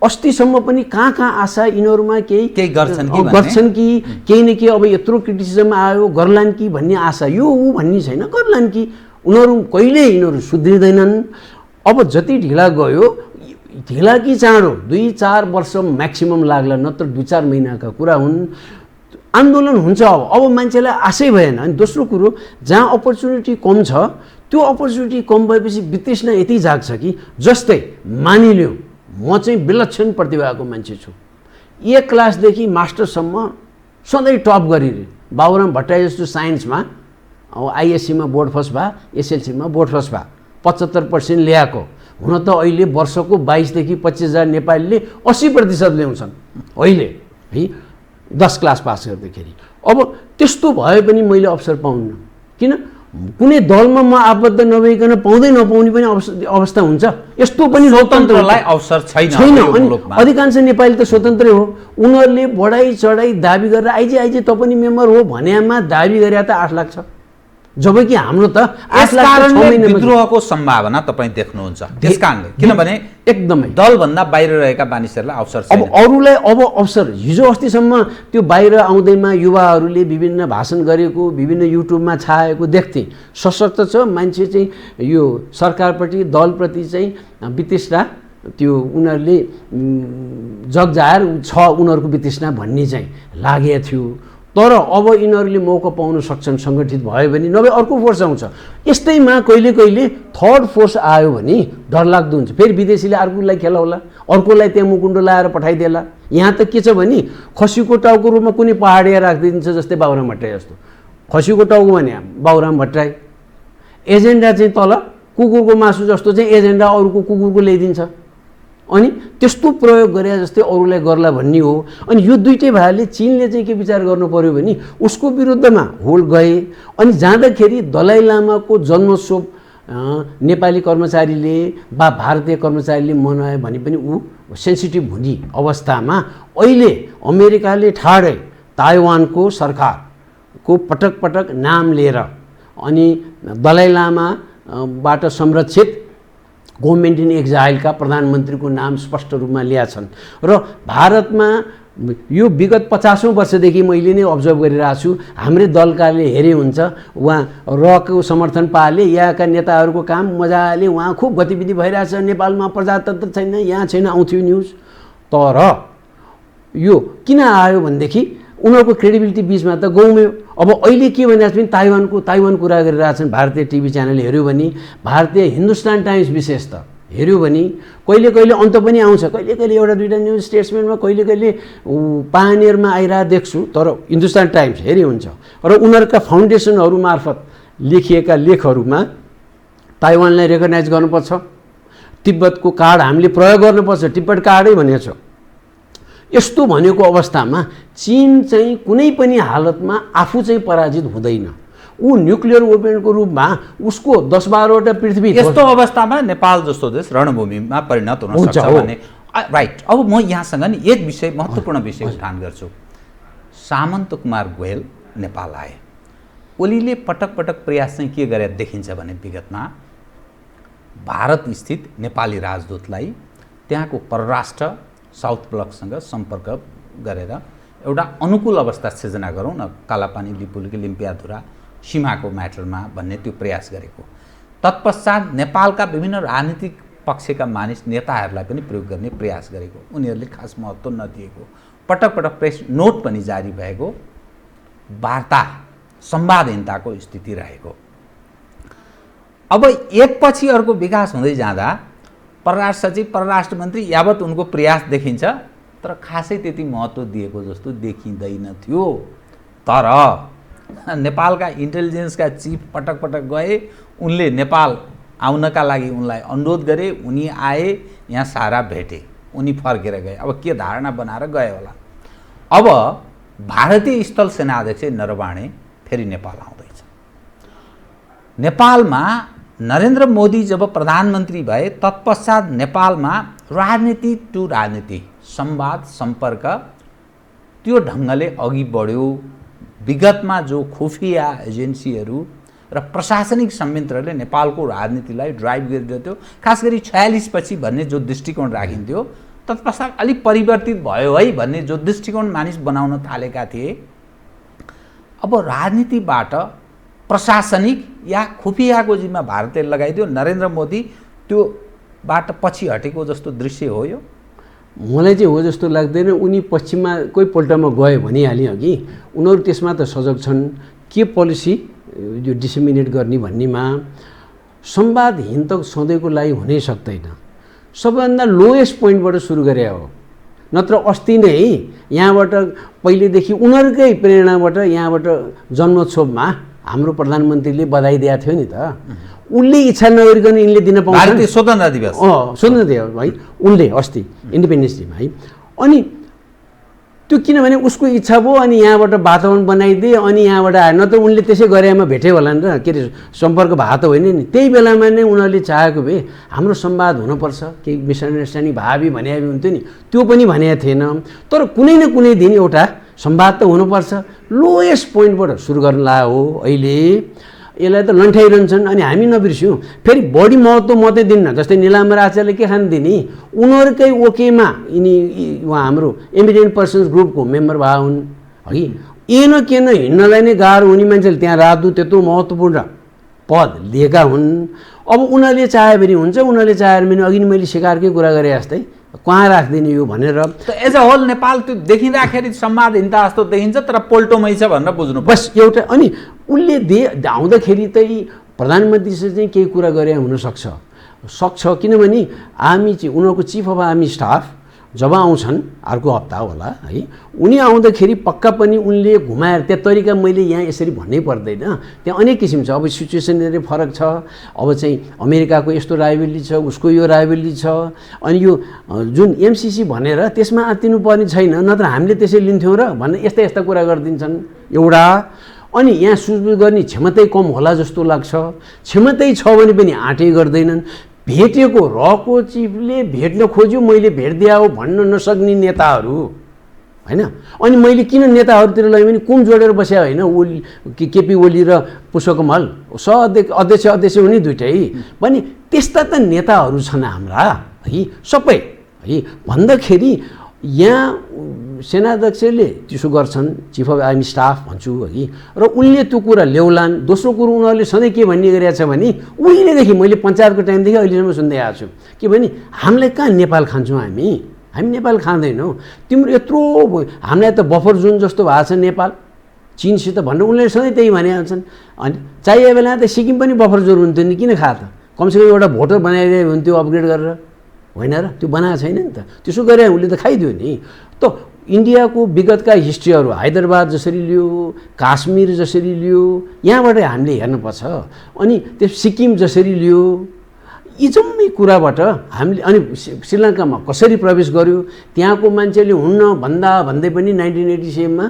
अस्तिसम्म पनि कहाँ आशा यिनीहरूमा केही गर्छन् कि केही न केही अब यत्रो क्रिटिसिजम आयो गर्लान् कि भन्ने आशा यो ऊ भन्ने छैन, गर्लान् कि उनीहरू कहिले यिनीहरू सुध्रिँदैनन्। अब जति ढिला गयो, ढिला कि चाँडो 2-4 वर्ष म्याक्सिमम लाग्ला, नत्र 2-4 महिनाका कुरा हुन्। आन्दोलन हुन्छ। अब मान्छेलाई आशै भएन। अनि दोस्रो कुरो, जहाँ अपर्च्युनिटी कम छ त्यो अपर्च्युनिटी कम भएपछि वितृष्णा यति जाग्छ कि, जस्तै मानिलियो म चाहिँ विलक्षण प्रतिभाको मान्छे छु, 1 क्लासदेखि मास्टरसम्म सधैँ टप गरिरहे, बाबुराम भट्टराई जस्तो साइन्समा आइएससीमा बोर्ड फर्स्ट भए, एसएलसीमा बोर्ड फर्स्ट भए, 75% ल्याएको। हुन त अहिले वर्षको 22,000 देखि 25,000 नेपालीले 80% ल्याउँछन् अहिले है 10 क्लास पास गर्दाखेरि। अब त्यस्तो भए पनि मैले अवसर पाउन्न, किन कुनै दलमा म आबद्ध नभइकन पाउँदै नपाउने पनि अवस्था हुन्छ। यस्तो पनि स्वतन्त्रलाई अवसर छैन। अनि अधिकांश नेपाली त स्वतन्त्रै हो। उनीहरूले बढाई चढाई दाबी गरेर आइजे त पनि मेम्बर हो भनेमा दाबी गरे त 8 लाख छ, जबकि हाम्रो त 8 लाख विद्रोहको सम्भावना तपाईँ देख्नुहुन्छ। त्यसकारणले किनभने एकदमै दलभन्दा बाहिर रहेका मानिसहरूलाई अवसर छैन। अब अरूलाई अब अवसर, हिजो अस्तिसम्म त्यो बाहिर आउँदैमा युवाहरूले विभिन्न भाषण गरेको, विभिन्न युट्युबमा छाएको देख्थे। सशक्त छ मान्छे चाहिँ यो सरकारप्रति दलप्रति चाहिँ वितृष्णा, त्यो उनीहरूले जगजाहेर छ उनीहरूको वितृष्णा भन्ने चाहिँ लागेको थियो। तर अब यिनीहरूले मौका पाउन सक्छन् सङ्गठित भयो भने, नभए अर्को फोर्स आउँछ। यस्तैमा कहिले कहिले थर्ड फोर्स आयो भने डरलाग्दो हुन्छ। फेरि विदेशीले अर्कोलाई खेलाउला, अर्कोलाई त्यहाँ मुकुण्डो लाएर पठाइदिएला। यहाँ त के छ भने खसीको टाउको रूपमा कुनै पहाडिया राखिदिन्छ, जस्तै बाबुराम भट्टराई जस्तो। खसीको टाउको भने बाबुराम भट्टराई, एजेन्डा चाहिँ तल कुकुरको मासु जस्तो चाहिँ एजेन्डा अरूको कुकुरको ल्याइदिन्छ। अनि त्यस्तो प्रयोग गरे जस्तै अरूलाई गर्ला भन्ने हो। अनि यो दुईटै भाइले चीनले चाहिँ के विचार गर्नु पर्यो भने उसको विरुद्धमा होल्ड गए। अनि जाँदाखेरि दलाई लामाको जन्मोत्सव नेपाली कर्मचारीले वा भारतीय कर्मचारीले मनायो भने पनि ऊ सेन्सिटिभ हुने अवस्थामा अहिले अमेरिकाले ठाडै ताइवानको सरकारको पटक पटक नाम लिएर अनि दलाई लामाबाट संरक्षित गभर्मेन्ट इन एक्जाइलका प्रधानमन्त्रीको नाम स्पष्ट रूपमा ल्याछन्। र भारतमा यो विगत 50औं वर्षदेखि मैले नै अब्जर्भ गरिरहेको छु, हाम्रै दलकाले हेरे हुन्छ उहाँ रको समर्थन पाले, यहाँका नेताहरूको काम मजाले उहाँ खुब गतिविधि भइरहेछ, नेपालमा प्रजातन्त्र छैन, यहाँ छैन आउँथ्यो न्युज। तर यो किन आयो भनेदेखि उनीहरूको क्रेडिबिलिटी बिचमा त गौम्यो। अब अहिले के भनिरहेको छ भने ताइवान कुरा गरिरहेछन् भारतीय टिभी च्यानल हेऱ्यो भने, भारतीय हिन्दुस्तान टाइम्स विशेष त हेऱ्यो भने कहिले कहिले अन्त पनि आउँछ, कहिले कहिले एउटा दुईवटा न्युज स्टेट्समेन्टमा कहिले कहिले पानियरमा आइरहेको देख्छु। तर हिन्दुस्तान टाइम्स हेरी हुन्छ। र उनीहरूका फाउन्डेसनहरू मार्फत लेखिएका लेखहरूमा ताइवानलाई रेकगनाइज गर्नुपर्छ, तिब्बतको कार्ड हामीले प्रयोग गर्नुपर्छ, तिब्बत कार्डै भनेको छ। यस्तो भनेको अवस्थामा चीन चाहिँ कुनै पनि हालतमा आफू चाहिँ पराजित हुँदैन। ऊ न्युक्लियर वेपनको रूपमा उसको 10-12वटा पृथ्वी, यस्तो अवस्थामा नेपाल जस्तो देश रणभूमिमा परिणत हुन सक्छ भने राइट। अब म यहाँसँग नि एक विषय महत्त्वपूर्ण विषय उठान गर्छु। सामन्त कुमार गोयल नेपाल आए, ओलीले पटक पटक प्रयास चाहिँ के गरे देखिन्छ भने विगतमा भारत स्थित नेपाली राजदूतलाई त्यहाँको परराष्ट्र साउथ ब्लकसँग सम्पर्क गरेर एउटा अनुकूल अवस्था सिर्जना गरौँ न, कालापानी लिपुलकी लिम्पियाधुरा सीमाको म्याटरमा भन्ने त्यो प्रयास गरेको। तत्पश्चात नेपालका विभिन्न राजनीतिक पक्षका मानिस नेताहरूलाई पनि प्रयोग गर्ने प्रयास गरेको, उनीहरूले खास महत्त्व नदिएको, पटक पटक प्रेस नोट पनि जारी भएको, वार्ता संवादहीनताको स्थिति रहेको। अब एकपछि अर्को विकास हुँदै जाँदा परराष्ट्र सचिव परराष्ट्र मन्त्री यावत उनको प्रयास देखिन्छ, तर खासै त्यति महत्त्व दिएको जस्तो देखिँदैन थियो। तर नेपालका इन्टेलिजेन्सका चिफ पटक पटक गए, उनले नेपाल आउनका लागि उनलाई अनुरोध गरे, उनी आए, यहाँ सारा भेटे, उनी फर्केर गए। अब के धारणा बनाएर गए होला। अब भारतीय स्थल सेनाध्यक्ष नरवणे फेरि नेपाल आउँदैछ। नेपालमा नरेन्द्र मोदी जब प्रधानमन्त्री भए तत्पश्चात नेपालमा राजनीति टु राजनीति, संवाद सम्पर्क त्यो ढङ्गले अघि बढ्यो। विगतमा जो खुफिया एजेन्सीहरू र प्रशासनिक संयन्त्रले नेपालको राजनीतिलाई ड्राइभ गरिदियो, खास गरी 46 पछि भन्ने जो दृष्टिकोण राखिन्थ्यो, तत्पश्चात अलिक परिवर्तित भयो है भन्ने जो दृष्टिकोण मानिस बनाउन थालेका थिए। अब राजनीतिबाट प्रशासनिक या खुफियाको जिम्मा भारतले लगाइदियो। नरेन्द्र मोदी त्यो बाट पछि हटेको जस्तो दृश्य हो यो। मलाई चाहिँ हो जस्तो लाग्दैन। उनी पश्चिममा कोही पल्टमा गयो भनिहालेँ अघि, उनीहरू त्यसमा त सजग छन् के पोलिसी यो डिसेमिनेट गर्ने भन्नेमा। संवादहीन त सधैँको लागि हुनै सक्दैन। सबैभन्दा लोएस्ट पोइन्टबाट सुरु गरे हो, नत्र अस्ति नै यहाँबाट पहिलेदेखि उनीहरूकै प्रेरणाबाट यहाँबाट जन्मोत्सवमा हाम्रो प्रधानमन्त्रीले बधाई दिएको थियो नि त। उनले इच्छा नगरिकन यिनले दिन पाउँछ। भारतीय स्वतन्त्रता दिवस स्वतन्त्रता दिवस है, उनले अस्ति इन्डिपेन्डेन्स डेमा है। अनि त्यो किनभने उसको इच्छा भयो, अनि यहाँबाट वातावरण बनाइदिए, अनि यहाँबाट आयो। न त उनले त्यसै गरेमा भेट्यो होला नि त, के अरे सम्पर्क भएको त होइन नि। त्यही बेलामा नै उनीहरूले चाहेको भए हाम्रो संवाद हुनुपर्छ, केही मिसअन्डरस्ट्यान्डिङ भावी भने हुन्थ्यो नि, त्यो पनि भनेको थिएन। तर कुनै न कुनै दिन एउटा संवाद त हुनुपर्छ। लोएस्ट पोइन्टबाट सुरु गर्न लाग्यो हो अहिले। यसलाई त लन्ठाइरहन्छन्। अनि हामी नबिर्स्यौँ, फेरि बढी महत्त्व मात्रै दिन्न। जस्तै निलाम्बर आचार्यले के खान दिने, उनीहरूकै ओकेमा यिनी उहाँ हाम्रो एमिडेन्ट पर्सन्स ग्रुपको मेम्बर भए हुन् है। एन केन हिँड्नलाई नै गाह्रो हुने मान्छेले त्यहाँ राजदूत त्यत्रो महत्त्वपूर्ण पद लिएका हुन्। अब उनीहरूले चाह्यो भने हुन्छ, उनीहरूले चाह्यो भने अघि मैले सिकारकै कुरा गरे जस्तै कहाँ राखिदिने यो भनेर। त एज अ होल नेपाल त्यो देखिँदाखेरि संवादहीनता जस्तो देखिन्छ, तर पोल्टोमै छ भनेर बुझ्नु बस एउटा। अनि उसले आउँदाखेरि चाहिँ प्रधानमन्त्रीसँग चाहिँ केही कुरा गरे हुनसक्छ, किनभने आर्मी चाहिँ उनीहरूको चिफ अफ आर्मी स्टाफ जब आउँछन् अर्को हप्ता होला है, उनी आउँदाखेरि पक्का पनि उनले घुमाएर त्यो तरिका मैले यहाँ यसरी भन्नै पर्दैन। त्यहाँ अनेक किसिम छ। अब सिचुएसन धेरै फरक छ। अब चाहिँ अमेरिकाको यस्तो राइभलरी छ, उसको यो राइभलरी छ। अनि यो जुन एमसिसी भनेर त्यसमा आत्तिनु पर्ने छैन, नत्र हामीले त्यसै लिन्थ्यौँ र भन्ने यस्ता यस्ता कुरा गरिदिन्छन् एउटा। अनि यहाँ सुझबुझ गर्ने क्षमतै कम होला जस्तो लाग्छ। क्षमतै छ भने पनि आँटै गर्दैनन्। भेटेको रको चिफले भेट्न खोज्यो, मैले भेट्दिया हो भन्न नसक्ने नेताहरू होइन। अनि मैले किन नेताहरूतिर लगेँ भने कुम जोडेर बस्या होइन, ओली केपी ओली र पुष्पकमल अध्यक्ष हुने दुइटै पनि त्यस्ता त नेताहरू छन् हाम्रा है सबै है। भन्दाखेरि यहाँ सेनाध्यक्षले त्यसो गर्छन्, चिफ अफ आर्मी स्टाफ भन्छु है, र उनले त्यो कुरा ल्याउलान्। दोस्रो कुरो उनीहरूले सधैँ के भन्ने गरिरहेको छ भने, उहिलेदेखि मैले पञ्चायतको टाइमदेखि अहिलेसम्म सुन्दै आएको छु के भने हामीलाई कहाँ नेपाल खान्छौँ, हामी नेपाल खाँदैनौँ। तिम्रो यत्रो हामीलाई त बफर जोन जस्तो भएको छ नेपाल चिनसित भनेर उनले सधैँ त्यही भने हुन्छन्। अनि चाहिए बेला त सिक्किम पनि बफर जोन हुन्थ्यो नि, किन खा त? कमसेकम एउटा भोटर बनाइदिए हुन्थ्यो अपग्रेड गरेर, होइन र? त्यो बनाएको छैन नि त। त्यसो गरे उसले त खाइदियो नि त। इन्डियाको विगतका हिस्ट्रीहरू हैदराबाद जसरी लियो, काश्मीर जसरी लियो, यहाँबाट हामीले हेर्नुपर्छ। अनि त्यो सिक्किम जसरी लियो, यी जम्मै कुराबाट हामीले अनि श्रीलङ्कामा कसरी प्रवेश गर्यो, त्यहाँको मान्छेले हुन्न भन्दै पनि 1987मा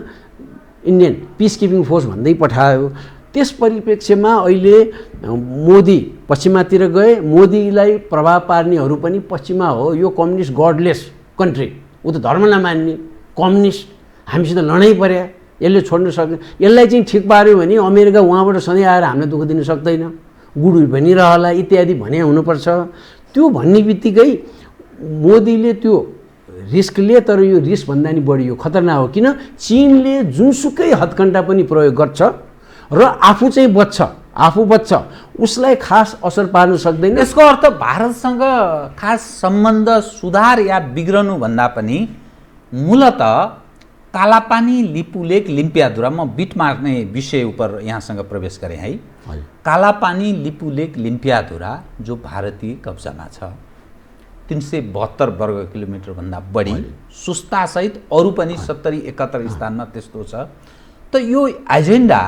इन्डियन पिस किपिङ फोर्स भन्दै पठायो। त्यस परिप्रेक्ष्यमा अहिले मोदी पश्चिमातिर गए, मोदीलाई प्रभाव पार्नेहरू पनि पश्चिमा हो। यो कम्युनिस्ट गडलेस कन्ट्री, ऊ त धर्म नमान्ने कम्युनिस्ट, हामीसित लडाइँ पर्या, यसले छोड्न सक्दैन। यसलाई चाहिँ ठिक पार्यो भने अमेरिका उहाँबाट सधैँ आएर हामीलाई दुःख दिन सक्दैन, गुडु भनिरहला इत्यादि भने हुनुपर्छ। त्यो भन्ने बित्तिकै मोदीले त्यो रिस्क लिए, तर यो रिस्कभन्दा नि बढी यो खतरनाक हो। किन? चीनले जुनसुकै हत्कण्डा पनि प्रयोग गर्छ र आफू चाहिँ आफू बच्छ, उसलाई खास असर पार्न सक्दैन। यसको अर्थ भारतसँग खास सम्बन्ध सुधार या बिग्रनु भन्दा पनि मूलत कालापानी लिपुलेक लिम्पियाधुरा, म बिट मार्ने विषय उप यहाँसँग प्रवेश गरेँ है। कालापानी लिपुलेक लिम्पियाधुरा जो भारतीय कब्जामा छ, 372 वर्ग किलोमिटर भन्दा बढी, सुस्तासहित अरू पनि 70-71 स्थानमा त्यस्तो छ। त यो एजेन्डा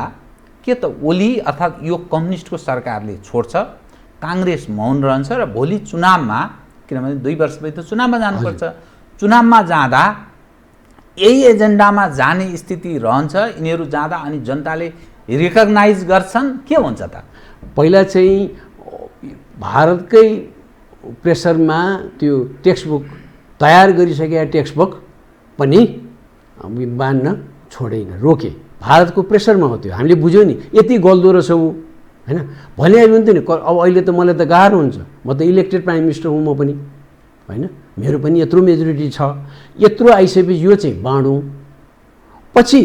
के त ओली अर्थात् यो कम्युनिस्टको सरकारले छोड्छ, काङ्ग्रेस मौन रहन्छ र भोलि चुनावमा, किनभने 2 वर्षपछि त चुनावमा जानुपर्छ, चुनावमा जाँदा यही एजेन्डामा जाने स्थिति रहन्छ, यिनीहरू जाँदा अनि जनताले रिकग्नाइज गर्छन्, के हुन्छ त? पहिला चाहिँ भारतकै प्रेसरमा त्यो टेक्स्ट बुक तयार गरिसकेका टेक्स्ट बुक पनि बान्न छोडेन, रोके। भारतको प्रेसरमा हो त्यो, हामीले बुझ्यौँ नि यति गल्दो रहेछ ऊ, होइन? भने आयो भने त नि अब अहिले त मलाई त गाह्रो हुन्छ, म त इलेक्टेड प्राइम मिनिस्टर हुँ म पनि, होइन? मेरो पनि यत्रो मेजोरिटी छ, यत्रो आइसकेपछि यो चाहिँ बाँडौँ, पछि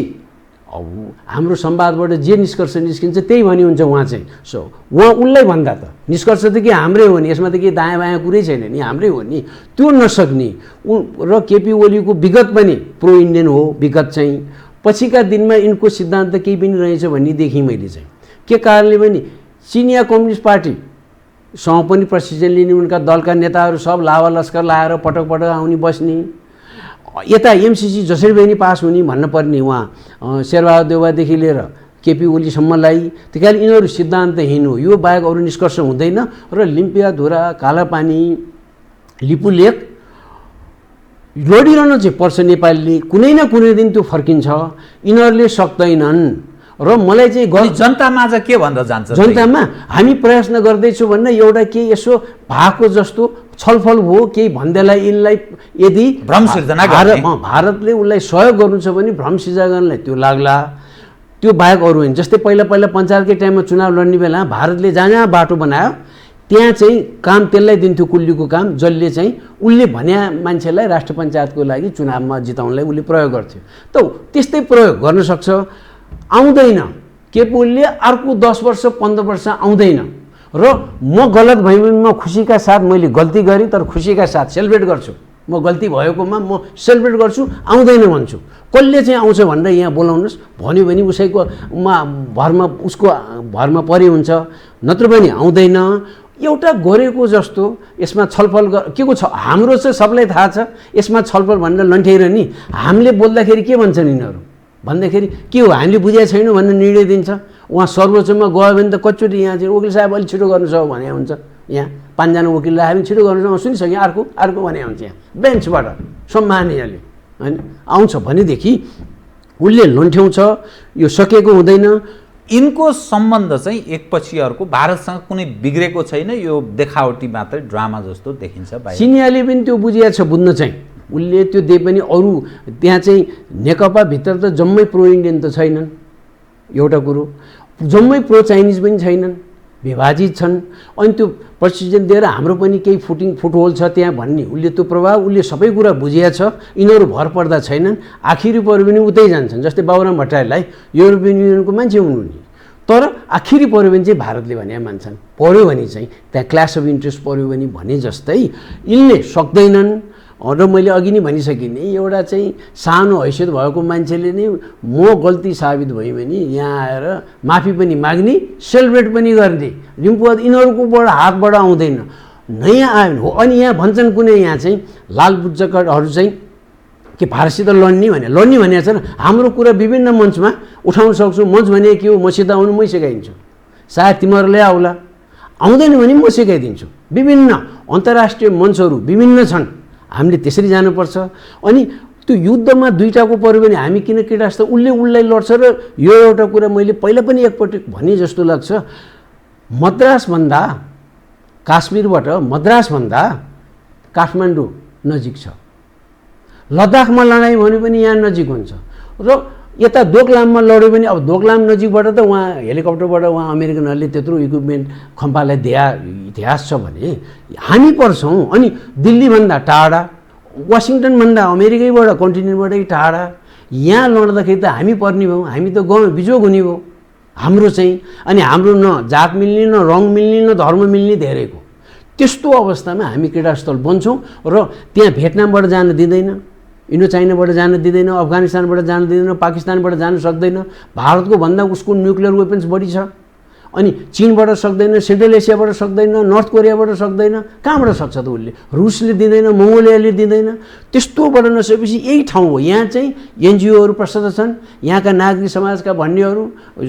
अब हाम्रो संवादबाट जे निष्कर्ष निस्किन्छ त्यही भनी हुन्छ उहाँ चाहिँ। सो उहाँ उनलाई भन्दा त निष्कर्ष त के हाम्रै हो नि, यसमा त के दायाँ बायाँ कुरै छैन नि, हाम्रै हो नि। त्यो नसक्ने र केपी ओलीको विगत पनि प्रो इन्डियन हो, विगत चाहिँ पछिका दिनमा यिनको सिद्धान्त केही पनि रहेछ भन्ने देखेँ मैले चाहिँ। के कारणले पनि चिनिया कम्युनिस्ट पार्टीसँग पनि प्रशिक्षण लिने उनका दलका नेताहरू सब लावा लस्कर लाएर पटक पटक आउने बस्ने, यता एमसिसी जसरी पनि पास हुने भन्नु पर्ने उहाँ शेरबहादुर देउवादेखि लिएर केपी ओलीसम्मलाई। त्यही कारण यिनीहरू सिद्धान्तहीन हो, यो बाहेक अरू निष्कर्ष हुँदैन। र लिम्पियाधुरा, कालापानी, लिपुलेक लडिरहन चाहिँ पर्छ नेपालीले, कुनै न कुनै दिन त्यो फर्किन्छ, यिनीहरूले सक्दैनन्। र मलाई चाहिँ जनतामा चाहिँ के भन्न जान्छ? जनतामा हामी प्रयास गर्दैछौँ भन्न एउटा केही यसो भएको जस्तो छलफल हो, केही भन्दैलाई यिनलाई यदि भ्रम सिर्जना गर्ने, भारतले उसलाई सहयोग गर्नु छ भने भ्रम सिर्जना गर्नलाई त्यो लाग्ला, त्यो बाहेक अरू होइन। जस्तै पहिला पञ्चायतकै टाइममा चुनाव लड्ने बेला भारतले जहाँ जहाँ बाटो बनायो त्यहाँ चाहिँ काम त्यसलाई दिन्थ्यो, कुल्लीको काम, जसले चाहिँ उसले भन्या मान्छेलाई राष्ट्र पञ्चायतको लागि चुनावमा जिताउनलाई उसले प्रयोग गर्थ्यो। त त्यस्तै प्रयोग गर्न सक्छ। आउँदैन केपी ओलीले अर्को 10 वर्ष 15 वर्ष आउँदैन। र म गलत भए पनि म खुसीका साथ मैले गल्ती गरेँ, तर खुसीका साथ सेलिब्रेट गर्छु, म गल्ती भएकोमा म सेलिब्रेट गर्छु, आउँदैन भन्छु। कसले चाहिँ आउँछ भनेर यहाँ बोलाउनुहोस् भन्यो भने उसैको भरमा उसको भरमा परे हुन्छ, नत्र पनि आउँदैन। एउटा गरेको जस्तो यसमा छलफल के को छ, हाम्रो चाहिँ सबलाई थाहा छ यसमा छलफल भनेर लन्ठ्याएर नि हामीले बोल्दाखेरि के भन्छन् यिनीहरू भन्दाखेरि के हो, हामीले बुझेको छैनौँ भनेर निर्णय दिन्छ। उहाँ सर्वोच्चमा गयो भने त कचोटि यहाँ चाहिँ वकिल साहब अलिक छिटो गर्नु छ भने हुन्छ, यहाँ 5 जना वकिललाई हामी छिटो गर्नु सुनिसक्यो, अर्को भने हुन्छ यहाँ बेन्चबाट सम्मानीयले, होइन? आउँछ भनेदेखि उसले लन्ठ्याउँछ, यो सकेको हुँदैन। यिनको सम्बन्ध चाहिँ एकपछि अर्को भारतसँग कुनै बिग्रेको छैन, यो देखावटी मात्रै ड्रामा जस्तो देखिन्छ। चिनियाले पनि त्यो बुझिया छ, बुझ्न चाहिँ उसले त्यो दे पनि अरू त्यहाँ चाहिँ नेकपा भित्र त जम्मै प्रो इन्डियन त छैनन्, एउटा कुरो जम्मै प्रो चाइनिज पनि छैनन्, विभाजित छन्। अनि त्यो प्रशिक्षण दिएर हाम्रो पनि केही फुटहोल छ त्यहाँ भन्ने उसले त्यो प्रभाव उसले सबै कुरा बुझिया छ। यिनीहरू भर पर्दा छैनन्, आखिरी पऱ्यो भने उतै जान्छन्। जस्तै बाबुराम भट्टराईलाई युरोपियन युनियनको मान्छे हुनु नि, तर आखिरी पऱ्यो भने चाहिँ भारतले भने मान्छन्, पऱ्यो भने चाहिँ त्यहाँ क्लास अफ इन्ट्रेस्ट पऱ्यो भने जस्तै यिनले सक्दैनन्। र मैले अघि नै भनिसकेँ नि, एउटा चाहिँ सानो हैसियत भएको मान्छेले नै म गल्ती साबित भयो भने यहाँ आएर माफी पनि माग्ने, सेलिब्रेट पनि गर्ने, लिम्पुवा यिनीहरूकोबाट हातबाट आउँदैन, नयाँ आयो हो। अनि यहाँ भन्छन् कुनै यहाँ चाहिँ लाल बुज्जकहरू चाहिँ के भारतसित लड्ने भने छ, हाम्रो कुरा विभिन्न मञ्चमा उठाउन सक्छु। मञ्च भने के हो, मसित आउनु मै सिकाइदिन्छु, सायद तिमीहरूलाई आउला, आउँदैन भने म सिकाइदिन्छु। विभिन्न अन्तर्राष्ट्रिय मञ्चहरू विभिन्न छन्, हामीले त्यसरी जानुपर्छ। अनि त्यो युद्धमा दुईटाको पऱ्यो भने हामी किन केटा जस्तो उसलाई लड्छ। र यो एउटा कुरा मैले पहिला पनि एकपटक भने जस्तो लाग्छ, मद्रासभन्दा काश्मीरबाट मद्रासभन्दा काठमाडौँ नजिक छ, लद्दाखमा लडाइँ भने पनि यहाँ नजिक हुन्छ। र यता दोकलाममा लड्यो भने अब दोकलाम नजिकबाट त उहाँ हेलिकप्टरबाट उहाँ अमेरिकनहरूले त्यत्रो इक्विपमेन्ट खम्पालाई इतिहास छ भने हामी पर्छौँ। अनि दिल्लीभन्दा टाढा, वासिङटनभन्दा अमेरिकैबाट कन्टिनेन्टबाटै टाढा यहाँ लड्दाखेरि त हामी पर्ने भयौँ, हामी त गयौँ बिजोग हुने भयो हाम्रो चाहिँ। अनि हाम्रो न जात मिल्ने, न रङ मिल्ने, न धर्म मिल्ने धेरैको। त्यस्तो अवस्थामा हामी क्रीडास्थल बन्छौँ र त्यहाँ भियतनामबाट जान दिँदैन, इन्डो चाइनाबाट जान दिँदैन, अफगानिस्तानबाट जान दिँदैन, पाकिस्तानबाट जान सक्दैन। भारतको भन्दा उसको न्युक्लियर वेपन्स बढी छ। अनि चीनबाट सक्दैन, सेन्ट्रल एसियाबाट सक्दैन, नर्थ कोरियाबाट सक्दैन, कहाँबाट सक्छ त उसले? रुसले दिँदैन, मङ्गोलियाले दिँदैन। त्यस्तोबाट नसकेपछि यही ठाउँ हो। यहाँ चाहिँ एनजिओहरू प्रशस्त छन्, यहाँका नागरिक समाजका भन्नेहरू,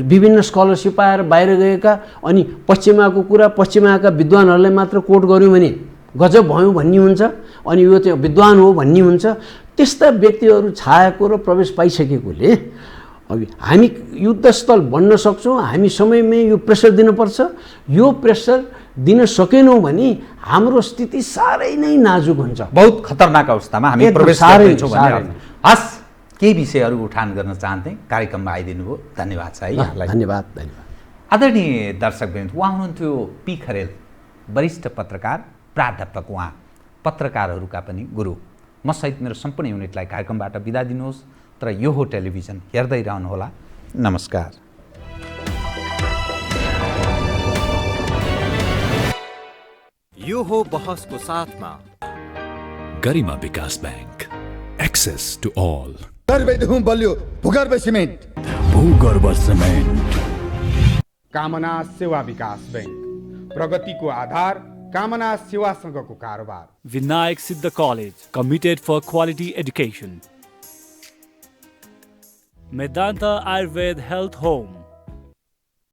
विभिन्न स्कलरसिप पाएर बाहिर गएका, अनि पश्चिमाको कुरा पश्चिमाका विद्वानहरूलाई मात्र कोट गऱ्यौँ भने गजब भयो भन्ने हुन्छ, अनि यो चाहिँ विद्वान हो भन्ने हुन्छ। त्यस्ता व्यक्तिहरू छाएको र प्रवेश पाइसकेकोले अब हामी युद्धस्थल बन्न सक्छौँ। हामी समयमै यो प्रेसर दिनुपर्छ। यो प्रेसर दिन सकेनौँ भने हाम्रो स्थिति साह्रै नै नाजुक हुन्छ, बहुत खतरनाक अवस्थामा हामी एकदम प्रवेश साह्रै, गर्दैछौँ भन्ने साह्रै। अर्थ। हस्, केही विषयहरू उठान गर्न चाहन्थे, कार्यक्रममा आइदिनु भयो, धन्यवाद छ है यहाँलाई। धन्यवाद धन्यवाद। आदरणीय दर्शकवृन्द, उहाँ हुनुहुन्थ्यो पी खरेल, वरिष्ठ पत्रकार, प्राध्यापक, उहाँ पत्रकारहरूका पनि गुरु। म सहित मेरो सम्पूर्ण युनिटलाई कार्यक्रमबाट बिदा दिनुहोस्, तर यो हो टेलिभिजन, हेर्दै रहनुहोला। नमस्कार। यो हो बहसको साथमा गरिमा विकास बैंक, एक्सेस टु ऑल। गर्वैदेखि बलियो भूगर्भ सिमेन्ट। भूगर्भ सिमेन्ट। कामना सेवा विकास बैंक, प्रगतिको आधार कामना सेवासँगको कारोबार। Vinayak Siddha College, committed for quality education. Medanta Ayurved Health Home,